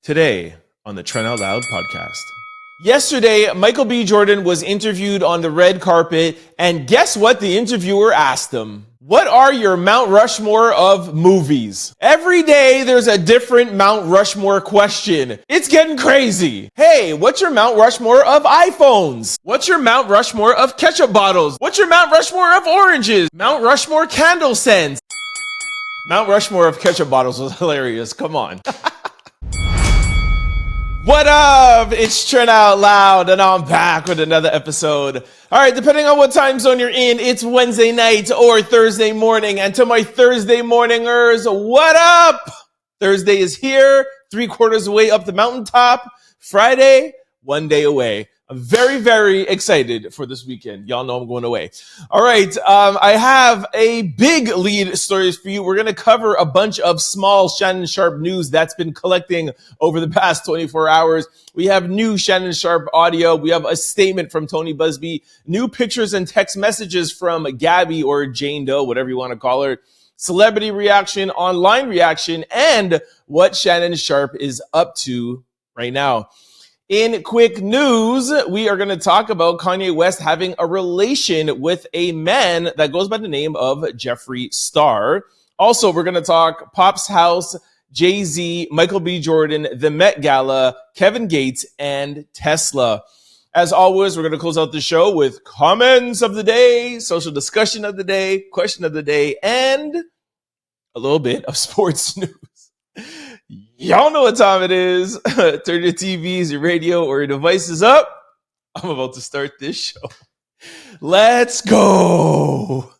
Today on the Trent Out Loud podcast. Yesterday, Michael B. Jordan was interviewed on the red carpet, and guess what the interviewer asked him? What are your Mount Rushmore of movies? Every day, there's a different Mount Rushmore question. It's getting crazy. Hey, what's your Mount Rushmore of iPhones? What's your Mount Rushmore of ketchup bottles? What's your Mount Rushmore of oranges? Mount Rushmore candle scents. Mount Rushmore of ketchup bottles was hilarious. Come on. What up? It's Trent Out Loud, and I'm back with another episode. All right, depending on what time zone you're in, it's Wednesday night or Thursday morning. And to my Thursday morningers, what up? Thursday is here, 3/4 away up the mountaintop. Friday, 1 day away. I'm very, very excited for this weekend. Y'all know I'm going away. All right, I have a big lead stories for you. We're going to cover a bunch of small Shannon Sharpe news that's been collecting over the past 24 hours. We have new Shannon Sharpe audio. We have a statement from Tony Buzbee, new pictures and text messages from Gabi or Jane Doe, whatever you want to call her, celebrity reaction, online reaction, and what Shannon Sharpe is up to right now. In quick news, we are going to talk about Kanye West having a relation with a man that goes by the name of Jeffree Star. Also, we're going to talk Pop's house, Jay-Z, Michael B. Jordan, the Met Gala, Kevin Gates, and Tesla. As always, we're going to close out the show with comments of the day, social discussion of the day, question of the day, and a little bit of sports news. Y'all know what time it is. Turn your TVs, your radio, or your devices up. I'm about to start this show. Let's go.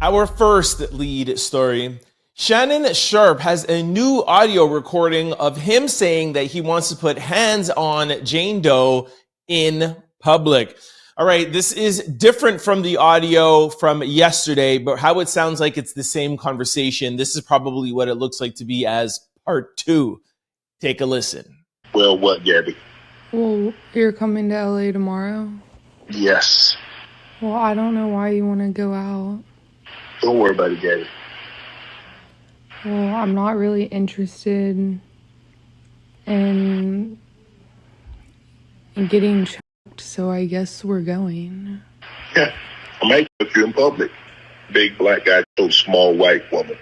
Our first lead story. Shannon Sharpe has a new audio recording of him saying that he wants to put hands on Jane Doe in public. All right, this is different from the audio from yesterday, but how it sounds like it's the same conversation. This is probably what it looks like to be as part 2. Take a listen. Well, what, Gabi? Well, you're coming to LA tomorrow? Yes. Well, I don't know why you want to go out. Don't worry about it, Gabi. Well, I'm not really interested in getting choked, so I guess we're going. Yeah, I might put you in public. Big black guy, so small white woman.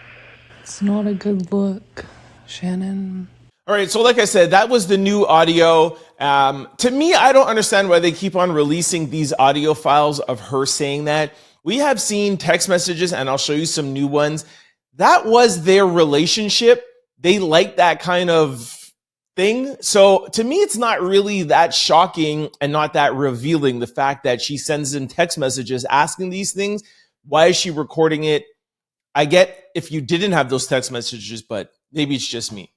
It's not a good look, Shannon. All right, so like I said, that was the new audio. To me, I don't understand why they keep on releasing these audio files of her saying that. We have seen text messages, and I'll show you some new ones. That was their relationship. They like that kind of thing. So to me, it's not really that shocking and not that revealing, the fact that she sends him text messages asking these things. Why is she recording it? I get if you didn't have those text messages, but maybe it's just me.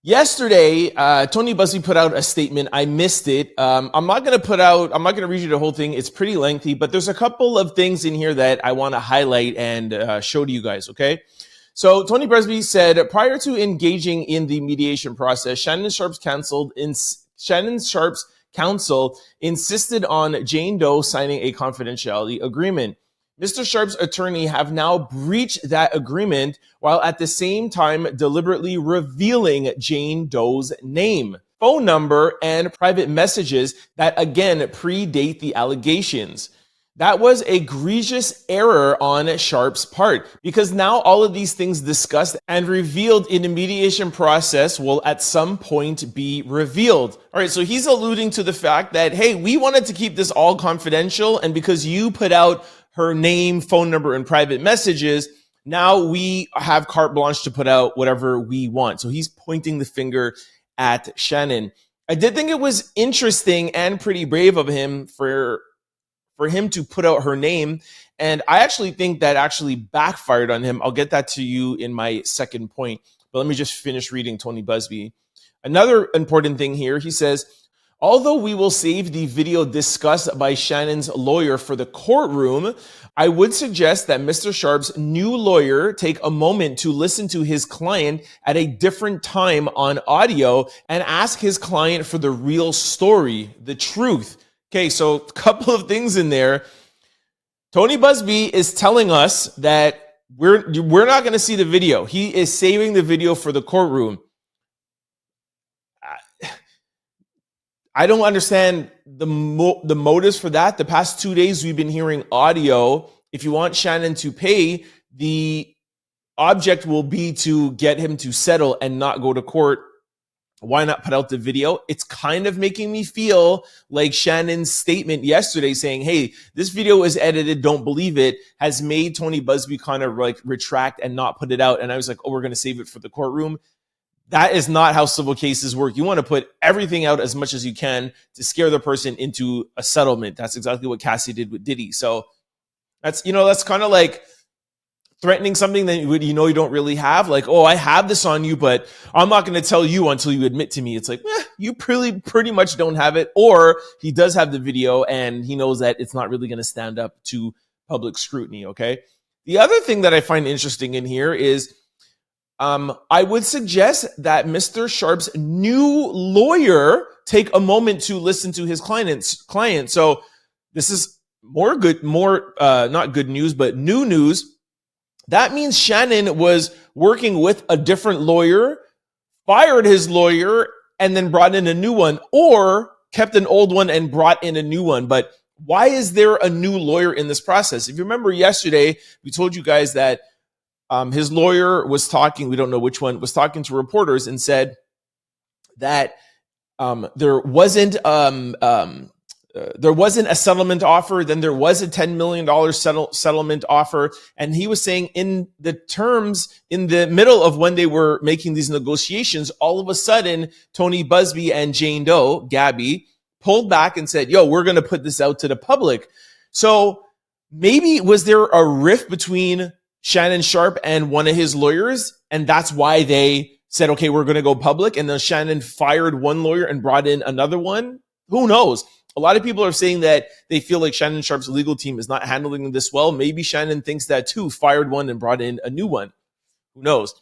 Yesterday, Tony Buzbee put out a statement. I missed it. I'm not going to read you the whole thing. It's pretty lengthy, but there's a couple of things in here that I want to highlight and show to you guys, okay? So Tony Buzbee said, prior to engaging in the mediation process, Shannon Sharpe's counsel insisted on Jane Doe signing a confidentiality agreement. Mr. Sharpe's attorney have now breached that agreement while at the same time deliberately revealing Jane Doe's name, phone number, and private messages that again predate the allegations. That was a egregious error on Sharpe's part, because now all of these things discussed and revealed in the mediation process will at some point be revealed. All right, so he's alluding to the fact that, hey, we wanted to keep this all confidential, and because you put out her name, phone number, and private messages, now we have carte blanche to put out whatever we want. So he's pointing the finger at Shannon. I did think it was interesting and pretty brave of him for him to put out her name. And I actually think that actually backfired on him. I'll get that to you in my second point. But let me just finish reading Tony Buzbee. Another important thing here, he says, although we will save the video discussed by Shannon's lawyer for the courtroom, I would suggest that Mr. Sharpe's new lawyer take a moment to listen to his client at a different time on audio and ask his client for the real story, the truth. Okay, so a couple of things in there. Tony Buzbee is telling us that we're not going to see the video. He is saving the video for the courtroom. I don't understand the motives for that. The past 2 days, we've been hearing audio. If you want Shannon to pay, the object will be to get him to settle and not go to court. Why not put out the video? It's kind of making me feel like Shannon's statement yesterday saying, hey, this video is edited, don't believe it, has made Tony Buzbee kind of like retract and not put it out. And I was like, oh, we're going to save it for the courtroom. That is not how civil cases work. You want to put everything out as much as you can to scare the person into a settlement. That's exactly what Cassie did with Diddy. So that's kind of like threatening something that you don't really have. Like, oh, I have this on you, but I'm not going to tell you until you admit to me. It's like, you pretty much don't have it. Or he does have the video and he knows that it's not really going to stand up to public scrutiny, okay? The other thing that I find interesting in here is I would suggest that Mr. Sharpe's new lawyer take a moment to listen to his client. So this is not good news, but new news. That means Shannon was working with a different lawyer, fired his lawyer, and then brought in a new one, or kept an old one and brought in a new one. But why is there a new lawyer in this process? If you remember yesterday, we told you guys that his lawyer was talking, we don't know which one, was talking to reporters and said that there wasn't a settlement offer, then there was a $10 million settlement offer. And he was saying in the terms, in the middle of when they were making these negotiations, all of a sudden, Tony Buzbee and Jane Doe, Gabi, pulled back and said, yo, we're going to put this out to the public. So maybe was there a rift between Shannon Sharpe and one of his lawyers, and that's why they said, okay, we're going to go public, and then Shannon fired one lawyer and brought in another one? Who knows? A lot of people are saying that they feel like Shannon Sharpe's legal team is not handling this well. Maybe Shannon thinks that too, fired one and brought in a new one. Who knows?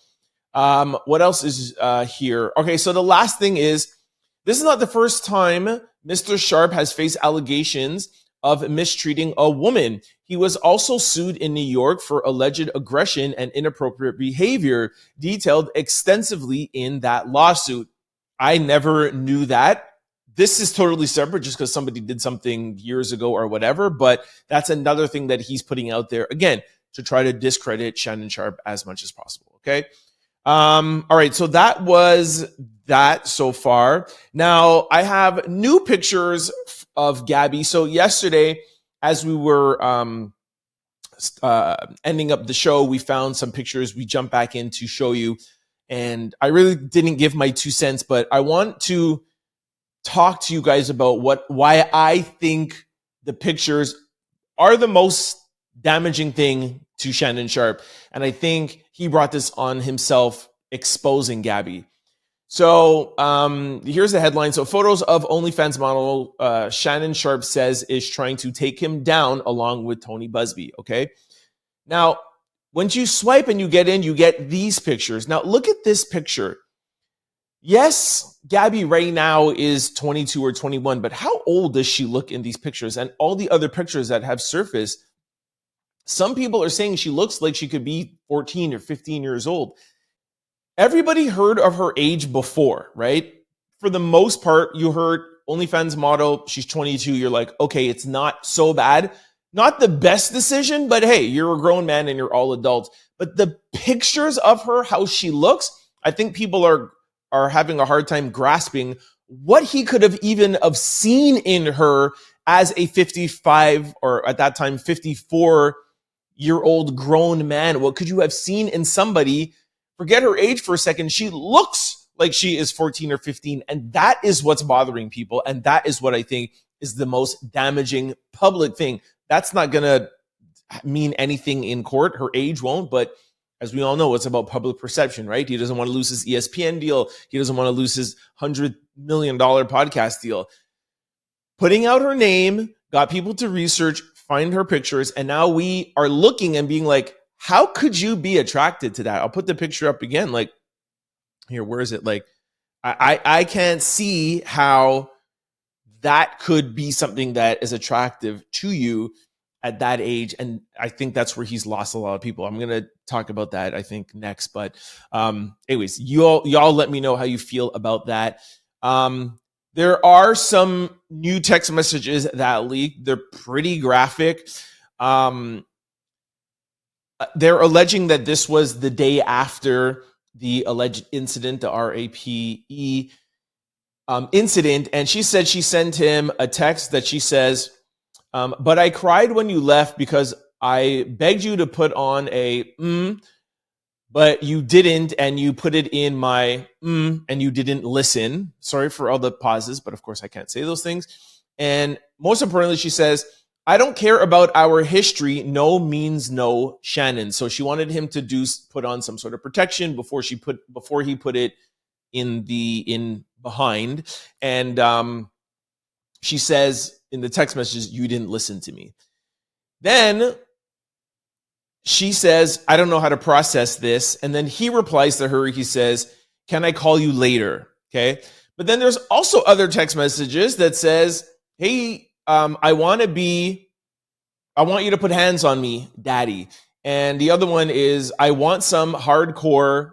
What else is here? Okay, so the last thing is, this is not the first time Mr. Sharpe has faced allegations of mistreating a woman. He was also sued in New York for alleged aggression and inappropriate behavior, detailed extensively in that lawsuit. I never knew that. This is totally separate just because somebody did something years ago or whatever, but that's another thing that he's putting out there, again, to try to discredit Shannon Sharpe as much as possible, okay? All right, so that was that so far. Now, I have new pictures of Gabi. So yesterday, as we were ending up the show, we found some pictures. We jumped back in to show you. And I really didn't give my 2 cents, but I want to talk to you guys about why I think the pictures are the most damaging thing to Shannon Sharpe. And I think he brought this on himself, exposing Gabi. So here's the headline. So photos of OnlyFans model Shannon Sharpe says is trying to take him down along with Tony Buzbee. Okay. Now, once you swipe and you get in, you get these pictures. Now look at this picture. Yes, Gabi right now is 22 or 21, but how old does she look in these pictures? And all the other pictures that have surfaced, some people are saying she looks like she could be 14 or 15 years old. Everybody heard of her age before, right? For the most part, you heard OnlyFans model, she's 22. You're like, okay, it's not so bad. Not the best decision, but hey, you're a grown man and you're all adults. But the pictures of her, how she looks, I think people are having a hard time grasping what he could have even have seen in her as a 55 or at that time 54-year-old grown man. What could you have seen in somebody? Forget her age for a second. She looks like she is 14 or 15. And that is what's bothering people. And that is what I think is the most damaging public thing. That's not going to mean anything in court. Her age won't. But as we all know, it's about public perception, right? He doesn't want to lose his ESPN deal. He doesn't want to lose his $100 million podcast deal. Putting out her name got people to research, find her pictures. And now we are looking and being like, how could you be attracted to that? I'll put the picture up again. Like, here, where is it? Like, I can't see how that could be something that is attractive to you. at that age. And I think that's where he's lost a lot of people. I'm going to talk about that, I think, next. But anyways, y'all let me know how you feel about that. There are some new text messages that leaked. They're pretty graphic. They're alleging that this was the day after the alleged incident, the RAPE incident. And she said she sent him a text that she says, but I cried when you left because I begged you to put on a but you didn't, and you put it in my and you didn't listen. Sorry for all the pauses, but of course I can't say those things. And most importantly, she says, I don't care about our history. No means no, Shannon. So she wanted him to put on some sort of protection before he put it in behind. And she says in the text messages, you didn't listen to me. Then she says, I don't know how to process this. And then he replies to her, he says, can I call you later? Okay. But then there's also other text messages that says, hey, I want you to put hands on me, daddy. And the other one is, I want some hardcore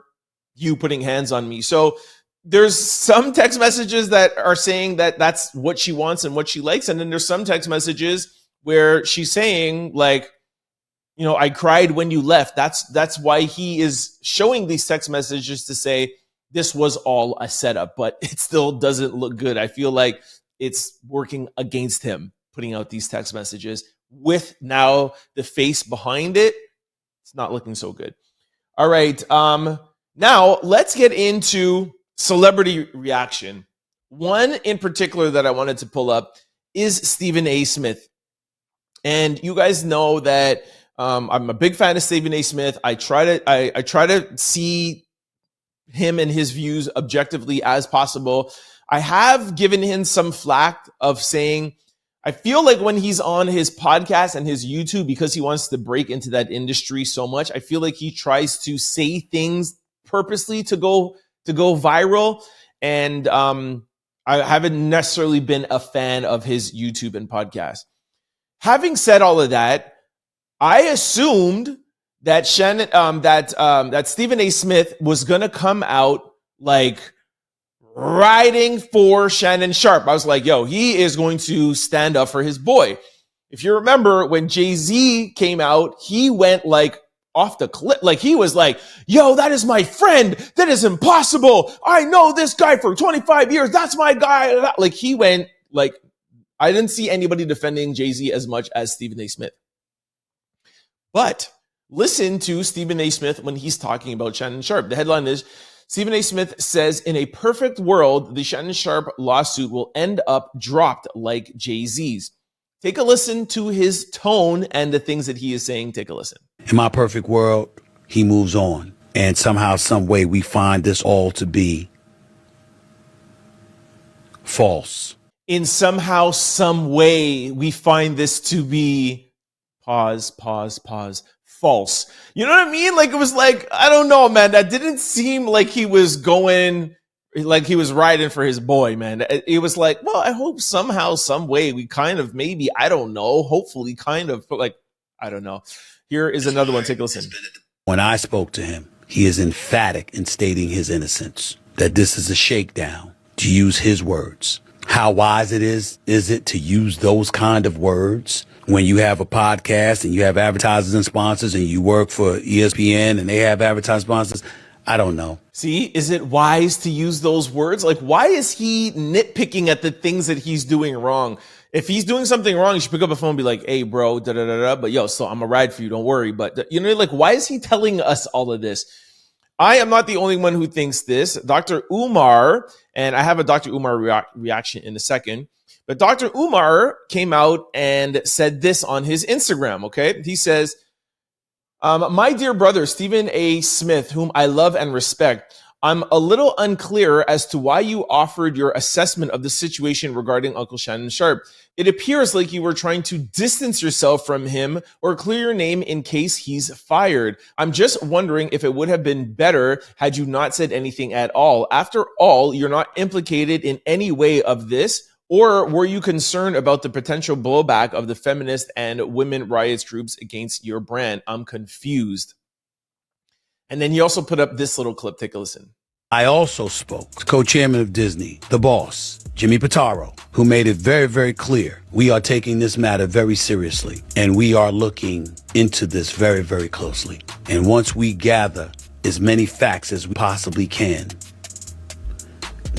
you putting hands on me. So there's some text messages that are saying that that's what she wants and what she likes. And then there's some text messages where she's saying, like, I cried when you left. That's why he is showing these text messages to say this was all a setup, but it still doesn't look good. I feel like it's working against him, putting out these text messages with now the face behind it. It's not looking so good. All right. Now let's get into celebrity reaction. One in particular that I wanted to pull up is Stephen A. Smith. And you guys know that I'm a big fan of Stephen A. Smith. I try to see him and his views objectively as possible. I have given him some flack of saying, I feel like when he's on his podcast and his YouTube, because he wants to break into that industry so much, I feel like he tries to say things purposely to go viral. And I haven't necessarily been a fan of his YouTube and podcast. Having said all of that, I assumed that that Stephen A. Smith was gonna come out like riding for Shannon Sharpe. I was like, yo, he is going to stand up for his boy. If you remember when Jay-Z came out, he went like off the cliff. Like he was like, yo, that is my friend. That is impossible. I know this guy for 25 years. That's my guy. Like he went like, I didn't see anybody defending Jay-Z as much as Stephen A. Smith. But listen to Stephen A. Smith when he's talking about Shannon Sharpe. The headline is, Stephen A. Smith says, in a perfect world, the Shannon Sharpe lawsuit will end up dropped like Jay-Z's. Take a listen to his tone and the things that he is saying. Take a listen. In my perfect world, he moves on. And somehow, some way, we find this all to be false. In somehow, some way, we find this to be pause, false. You know what I mean? Like, it was like, I don't know, man. That didn't seem like he was going, like he was riding for his boy, man. It was like, well, I hope somehow, some way, we kind of maybe, I don't know, hopefully kind of, but like, I don't know. Here is another one. Take a listen. When I spoke to him, he is emphatic in stating his innocence, that this is a shakedown, to use his words. How wise is it to use those kind of words when you have a podcast and you have advertisers and sponsors and you work for ESPN and they have advertising sponsors? I don't know. See, is it wise to use those words? Like, why is he nitpicking at the things that he's doing wrong? If he's doing something wrong, you should pick up a phone and be like, hey, bro, da-da-da-da, but yo, so I'm a ride for you, don't worry. But, you know, like, why is he telling us all of this? I am not the only one who thinks this. Dr. Umar, and I have a Dr. Umar reaction in a second, but Dr. Umar came out and said this on his Instagram, okay? He says, my dear brother, Stephen A. Smith, whom I love and respect, I'm a little unclear as to why you offered your assessment of the situation regarding Uncle Shannon Sharpe. It appears like you were trying to distance yourself from him or clear your name in case he's fired. I'm just wondering if it would have been better had you not said anything at all. After all, you're not implicated in any way of this. Or were you concerned about the potential blowback of the feminist and women riots groups against your brand? I'm confused. And then he also put up this little clip. Take a listen. I also spoke to co-chairman of Disney, the boss, Jimmy Pitaro, who made it very, very clear we are taking this matter very seriously and we are looking into this very, very closely. And once we gather as many facts as we possibly can,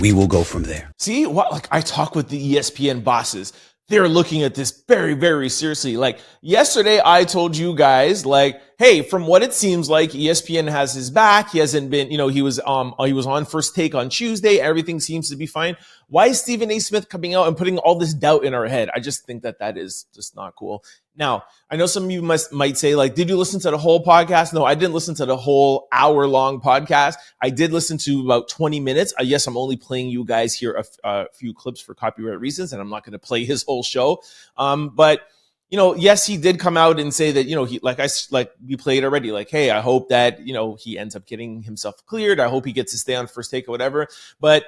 we will go from there. See, what? Like, I talk with the ESPN bosses. They're looking at this very, very seriously. Like yesterday, I told you guys, like, hey, from what it seems like, ESPN has his back. He hasn't been, he was on First Take on Tuesday. Everything seems to be fine. Why is Stephen A. Smith coming out and putting all this doubt in our head? I just think that is just not cool. Now, I know some of you might say, like, did you listen to the whole podcast? No, I didn't listen to the whole hour-long podcast. I did listen to about 20 minutes. Yes, I'm only playing you guys here a few clips for copyright reasons, and I'm not going to play his whole show. But yes, he did come out and say that, he, like we played already, like, hey, I hope that, he ends up getting himself cleared. I hope he gets to stay on First Take or whatever. But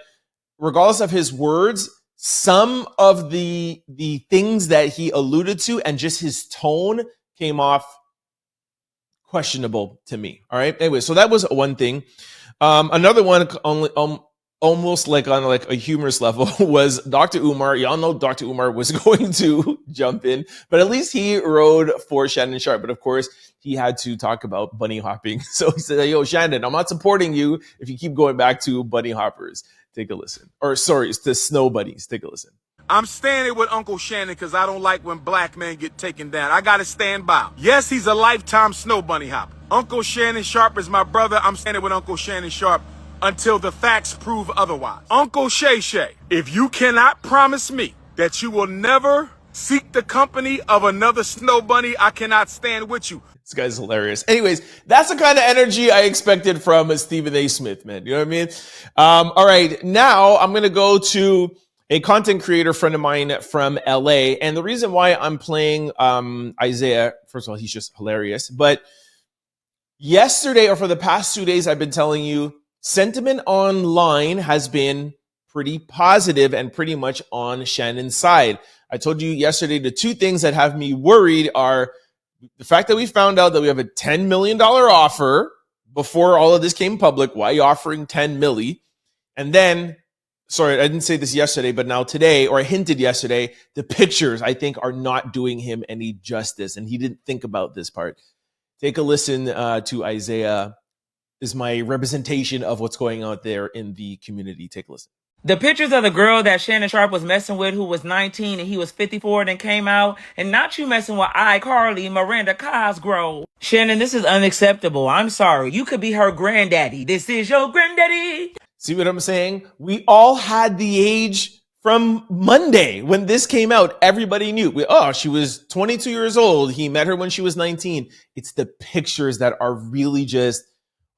regardless of his words, some of the things that he alluded to and just his tone came off questionable to me. All right. Anyway, so that was one thing. Another one, almost like on like a humorous level, was Dr. Umar. Y'all know Dr. Umar was going to jump in, but at least he rode for Shannon Sharpe. But of course, he had to talk about bunny hopping. So he said, yo, Shannon, I'm not supporting you if you keep going back to bunny hoppers. Take a listen. Or sorry, it's the snow bunnies. Take a listen. I'm standing with Uncle Shannon because I don't like when black men get taken down. I got to stand by him. Yes, he's a lifetime snow bunny hopper. Uncle Shannon Sharpe is my brother. I'm standing with Uncle Shannon Sharpe until the facts prove otherwise. Uncle Shay Shay, if you cannot promise me that you will never seek the company of another snow bunny, I cannot stand with you. This guy's hilarious. Anyways, that's the kind of energy I expected from Stephen A. Smith, man. You know what I mean? All right. Now I'm going to go to a content creator friend of mine from LA. And the reason why I'm playing Isaiah, first of all, he's just hilarious. But yesterday, or for the past 2 days, I've been telling you, sentiment online has been pretty positive and pretty much on Shannon's side. I told you yesterday, the two things that have me worried are the fact that we found out that we have a $10 million offer before all of this came public. Why are you offering 10 milli? And then, sorry, I didn't say this yesterday, but now today, or I hinted yesterday, the pictures, I think, are not doing him any justice. And he didn't think about this part. Take a listen to Isaiah. Is my representation of what's going on there in the community. Take a listen. The pictures of the girl that Shannon Sharpe was messing with, who was 19 and he was 54, then came out, and not you messing with iCarly, Miranda Cosgrove. Shannon, this is unacceptable. I'm sorry. You could be her granddaddy. This is your granddaddy. See what I'm saying? We all had the age from Monday when this came out. Everybody knew. She was 22 years old. He met her when she was 19. It's the pictures that are really just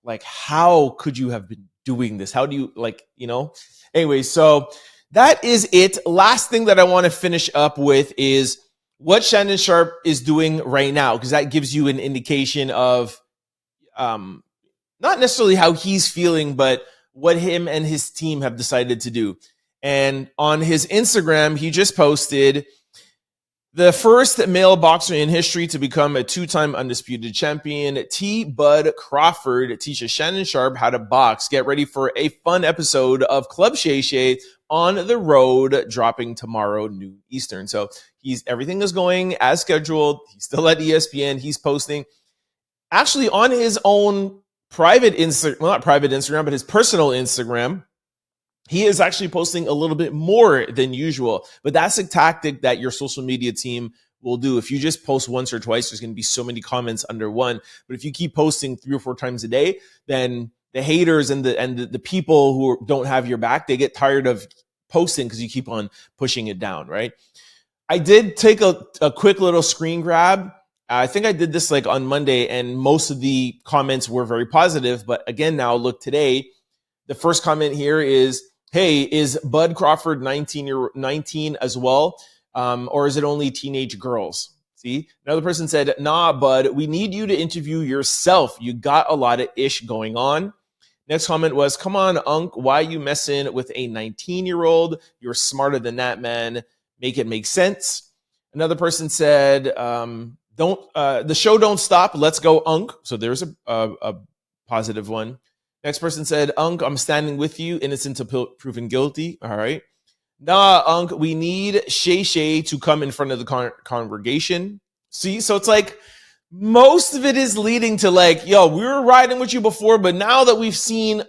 like, how could you have been doing this? How do you Anyway, so that is it. Last thing that I want to finish up with is what Shannon Sharpe is doing right now, because that gives you an indication of not necessarily how he's feeling, but what him and his team have decided to do. And on his Instagram, he just posted the first male boxer in history to become a two-time undisputed champion, T. Bud Crawford, teaches Shannon Sharpe how to box. Get ready for a fun episode of Club Shay Shay on the road, dropping tomorrow, noon Eastern. So everything is going as scheduled. He's still at ESPN. He's posting actually on his own private Instagram, well, not private Instagram, but his personal Instagram. He is actually posting a little bit more than usual, but that's a tactic that your social media team will do. If you just post once or twice, there's going to be so many comments under one. But if you keep posting 3 or 4 times a day, then the haters and the people who don't have your back, they get tired of posting because you keep on pushing it down, right? I did take a quick little screen grab. I think I did this like on Monday, and most of the comments were very positive. But again, now look today, the first comment here is, hey, is Bud Crawford 19 as well? Or is it only teenage girls? See, another person said, nah, Bud, we need you to interview yourself. You got a lot of ish going on. Next comment was, come on, Unc, why you messing with a 19-year-old? You're smarter than that, man. Make it make sense. Another person said, the show don't stop. Let's go, Unc. So there's a positive one. Next person said, Unc, I'm standing with you, innocent until proven guilty. All right. Nah, Unc, we need Shay Shay to come in front of the congregation. See, so it's like most of it is leading to like, yo, we were riding with you before, but now that we've seen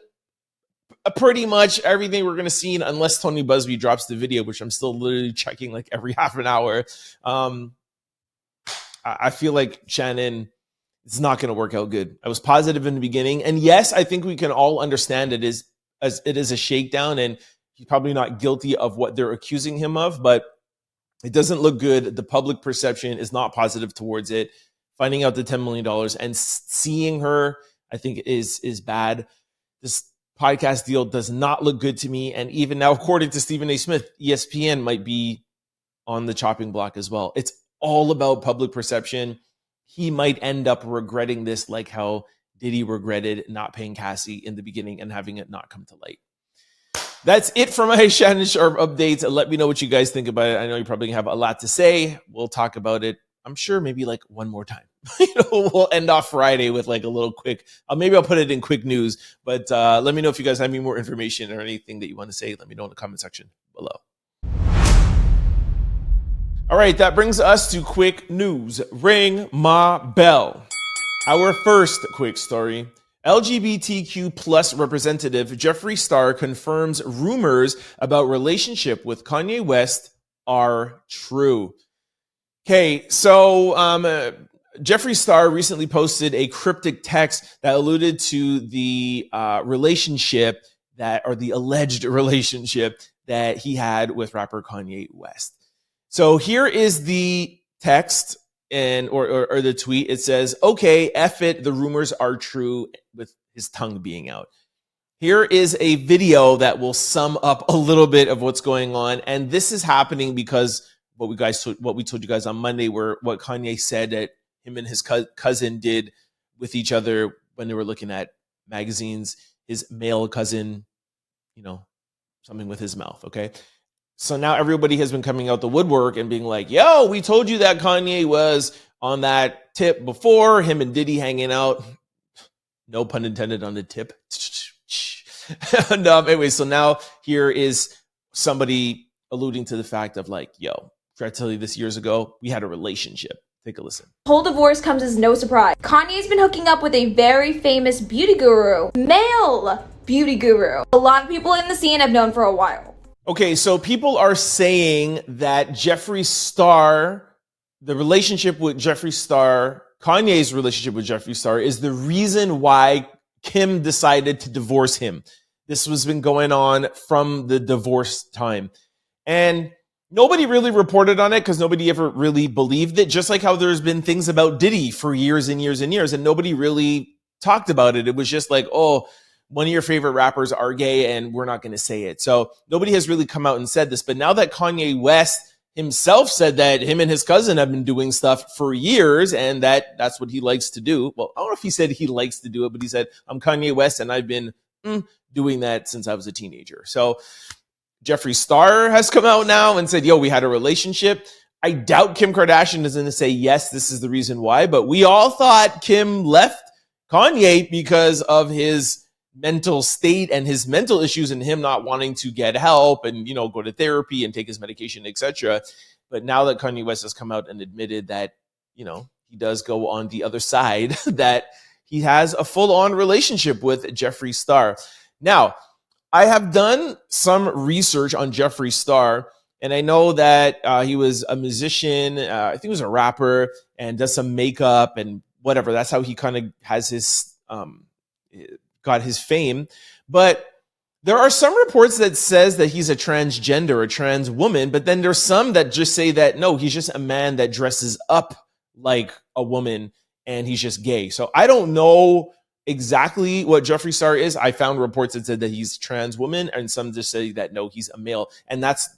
pretty much everything we're going to see, unless Tony Buzbee drops the video, which I'm still literally checking like every half an hour, I feel like Shannon, it's not going to work out good. I was positive in the beginning. And yes, I think we can all understand it is a shakedown and he's probably not guilty of what they're accusing him of, but it doesn't look good. The public perception is not positive towards it. Finding out the $10 million and seeing her, I think is bad. This podcast deal does not look good to me. And even now, according to Stephen A. Smith, ESPN might be on the chopping block as well. It's all about public perception. He might end up regretting this like how Diddy regretted not paying Cassie in the beginning and having it not come to light. That's it for my Shannon Sharpe updates. Let me know what you guys think about it. I know you probably have a lot to say. We'll talk about it, I'm sure, maybe like one more time. We'll end off Friday with like a little quick, maybe I'll put it in quick news, but let me know if you guys have any more information or anything that you want to say. Let me know in the comment section below. All right, that brings us to quick news. Ring my bell. Our first quick story. LGBTQ plus representative Jeffree Star confirms rumors about relationship with Kanye West are true. Okay, so Jeffree Star recently posted a cryptic text that alluded to the relationship or the alleged relationship that he had with rapper Kanye West. So here is the text or the tweet. It says, okay, F it, the rumors are true, with his tongue being out. Here is a video that will sum up a little bit of what's going on. And this is happening because what we told you guys on Monday, were what Kanye said that him and his cousin did with each other when they were looking at magazines, his male cousin, something with his mouth. Okay. So now everybody has been coming out the woodwork and being like, yo, we told you that Kanye was on that tip before, him and Diddy hanging out. No pun intended on the tip. Anyway, so now here is somebody alluding to the fact of like, yo, I tell you this years ago, we had a relationship. Take a listen. Whole divorce comes as no surprise. Kanye's been hooking up with a very famous beauty guru, male beauty guru. A lot of people in the scene have known for a while. Okay, so people are saying that Jeffree Star, the relationship with Jeffree Star, Kanye's relationship with Jeffree Star is the reason why Kim decided to divorce him. This has been going on from the divorce time. And nobody really reported on it because nobody ever really believed it, just like how there's been things about Diddy for years and years and years, and nobody really talked about it. It was just like, oh, one of your favorite rappers are gay and we're not going to say it. So nobody has really come out and said this. But now that Kanye West himself said that him and his cousin have been doing stuff for years and that's what he likes to do. Well, I don't know if he said he likes to do it, but he said, I'm Kanye West and I've been doing that since I was a teenager. So Jeffree Star has come out now and said, yo, we had a relationship. I doubt Kim Kardashian is going to say, yes, this is the reason why. But we all thought Kim left Kanye because of his mental state and his mental issues and him not wanting to get help and, go to therapy and take his medication, etc. But now that Kanye West has come out and admitted that, he does go on the other side, that he has a full-on relationship with Jeffree Star. Now, I have done some research on Jeffree Star, and I know that he was a musician, I think he was a rapper, and does some makeup and whatever. That's how he kind of has his got his fame. But there are some reports that says that he's a transgender, a trans woman, but then there's some that just say that no, he's just a man that dresses up like a woman and he's just gay. So I don't know exactly what Jeffree Star is. I found reports that said that he's a trans woman, and some just say that no, he's a male. And that's,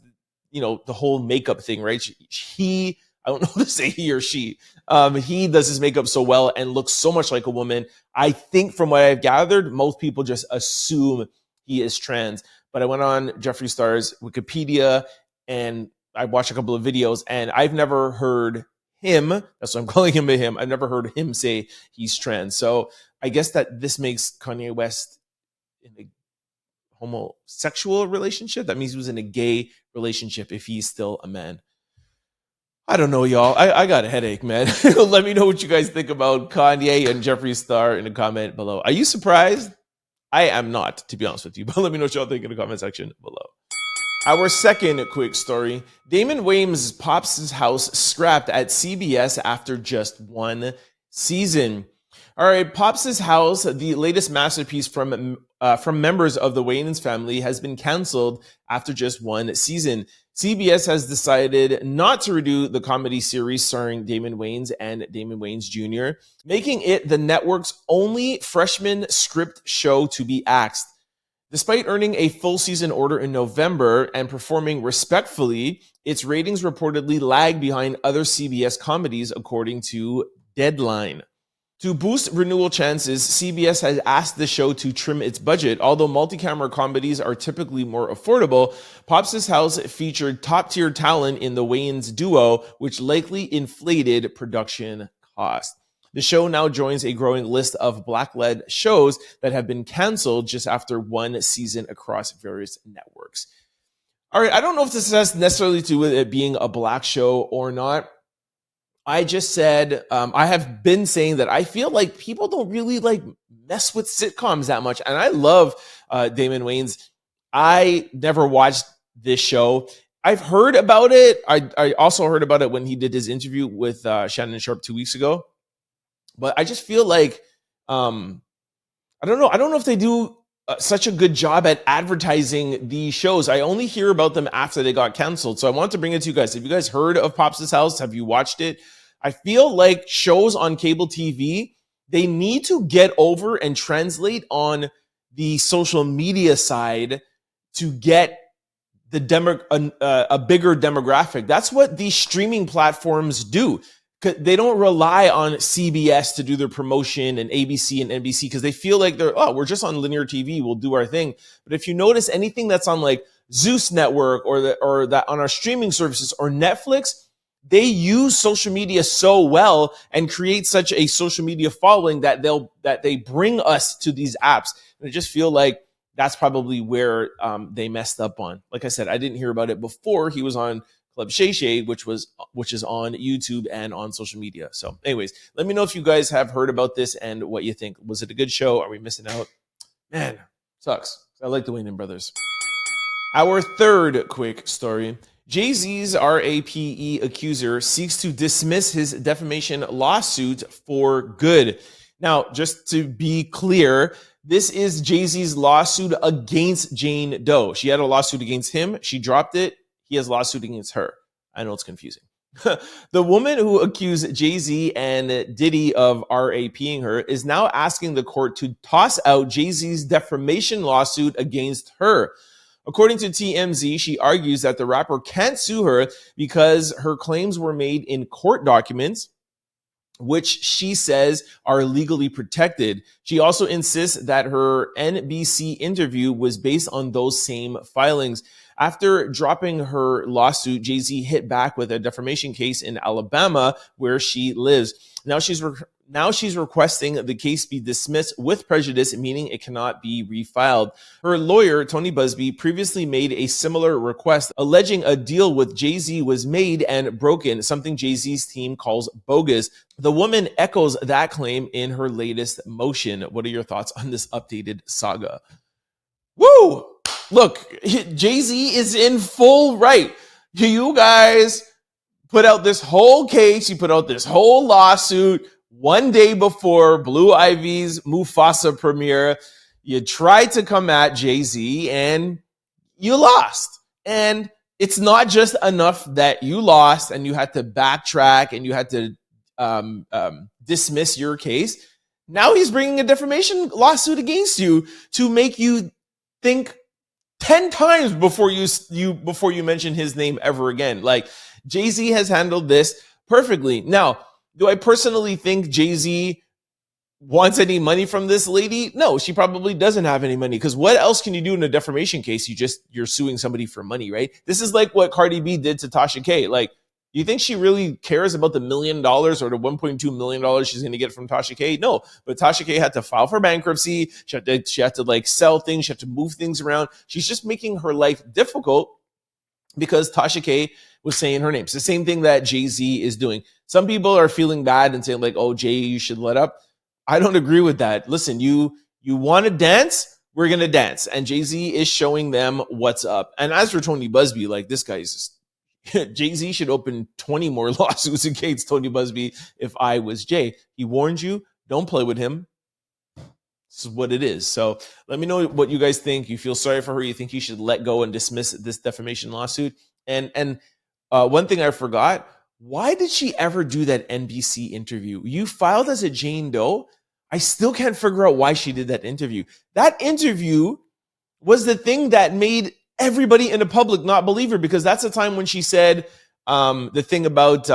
the whole makeup thing, right? He I don't know how to say he or she. He does his makeup so well and looks so much like a woman. I think from what I've gathered, most people just assume he is trans. But I went on Jeffree Star's Wikipedia and I watched a couple of videos, and I've never heard him, that's what I'm calling him a him, I've never heard him say he's trans. So I guess that this makes Kanye West in a homosexual relationship. That means he was in a gay relationship if he's still a man. I don't know, y'all. I got a headache, man. Let me know what you guys think about Kanye and Jeffree Star in the comment below. Are you surprised? I am not, to be honest with you, but let me know what y'all think in the comment section below. Our second quick story, Damon Wayans' Pops' house scrapped at CBS after just one season. All right, Pops' house, the latest masterpiece from members of the Wayans family, has been canceled after just one season. CBS has decided not to redo the comedy series starring Damon Wayans and Damon Wayans Jr., making it the network's only freshman script show to be axed. Despite earning a full season order in November and performing respectfully, its ratings reportedly lag behind other CBS comedies, according to Deadline. To boost renewal chances, CBS has asked the show to trim its budget. Although multi-camera comedies are typically more affordable, Pops' House featured top-tier talent in the Wayans duo, which likely inflated production costs. The show now joins a growing list of Black-led shows that have been canceled just after one season across various networks. All right, I don't know if this has necessarily to do with it being a Black show or not. I just said, I have been saying that I feel like people don't really like mess with sitcoms that much. And I love Damon Wayans. I never watched this show. I've heard about it. I also heard about it when he did his interview with Shannon Sharpe 2 weeks ago. But I just feel like, I don't know. I don't know if they do such a good job at advertising these shows. I only hear about them after they got canceled. So I want to bring it to you guys. Have you guys heard of Pops' House? Have you watched it? I feel like shows on cable TV, they need to get over and translate on the social media side to get the a bigger demographic. That's what these streaming platforms do. They don't rely on CBS to do their promotion and ABC and NBC because they feel like we're just on linear TV. We'll do our thing. But if you notice anything that's on like Zeus Network or that on our streaming services or Netflix, they use social media so well and create such a social media following that they bring us to these apps. And I just feel like that's probably where they messed up on. Like I said, I didn't hear about it before he was on Club Shay Shay, which is on YouTube and on social media. So anyways, let me know if you guys have heard about this and what you think. Was it a good show? Are we missing out? Man, sucks. I like the Wayans brothers. Our third quick story. Jay-Z's RAPE Accuser seeks to dismiss his defamation lawsuit for good. Now, just to be clear, this is Jay-Z's lawsuit against Jane Doe. She had a lawsuit against him. She dropped it. He has a lawsuit against her. I know it's confusing. The woman who accused Jay-Z and Diddy of RAPing her is now asking the court to toss out Jay-Z's defamation lawsuit against her. According to TMZ, she argues that the rapper can't sue her because her claims were made in court documents, which she says are legally protected. She also insists that her NBC interview was based on those same filings. After dropping her lawsuit, Jay-Z hit back with a defamation case in Alabama, where she lives. Now she's requesting the case be dismissed with prejudice, meaning it cannot be refiled. Her lawyer, Tony Buzbee, previously made a similar request, alleging a deal with Jay-Z was made and broken, something Jay-Z's team calls bogus. The woman echoes that claim in her latest motion. What are your thoughts on this updated saga? Woo! Look, Jay-Z is in full right. You guys put out this whole case. You put out this whole lawsuit one day before Blue Ivy's Mufasa premiere. You tried to come at Jay-Z and you lost. And it's not just enough that you lost and you had to backtrack and you had to dismiss your case. Now he's bringing a defamation lawsuit against you to make you think 10 times before you mention his name ever again. Like, Jay-Z has handled this perfectly. Now, do I personally think Jay-Z wants any money from this lady? No, she probably doesn't have any money, because what else can you do in a defamation case? You're suing somebody for money, right? This is like what Cardi B did to Tasha K. Like, do you think she really cares about the $1 million or the $1.2 million she's going to get from Tasha K? No, but Tasha K had to file for bankruptcy. She had to like sell things. She had to move things around. She's just making her life difficult because Tasha K was saying her name. It's the same thing that Jay-Z is doing. Some people are feeling bad and saying like, oh, Jay, you should let up. I don't agree with that. Listen, you want to dance? We're going to dance. And Jay-Z is showing them what's up. And as for Tony Buzbee, like, this guy's Jay-Z should open 20 more lawsuits against Tony Buzbee if I was Jay. He warned you, don't play with him. This is what it is. So let me know what you guys think. You feel sorry for her? You think you should let go and dismiss this defamation lawsuit? And one thing I forgot, why did she ever do that NBC interview? You filed as a Jane Doe. I still can't figure out why she did that interview. That interview was the thing that made everybody in the public not believe her, because that's the time when she said the thing about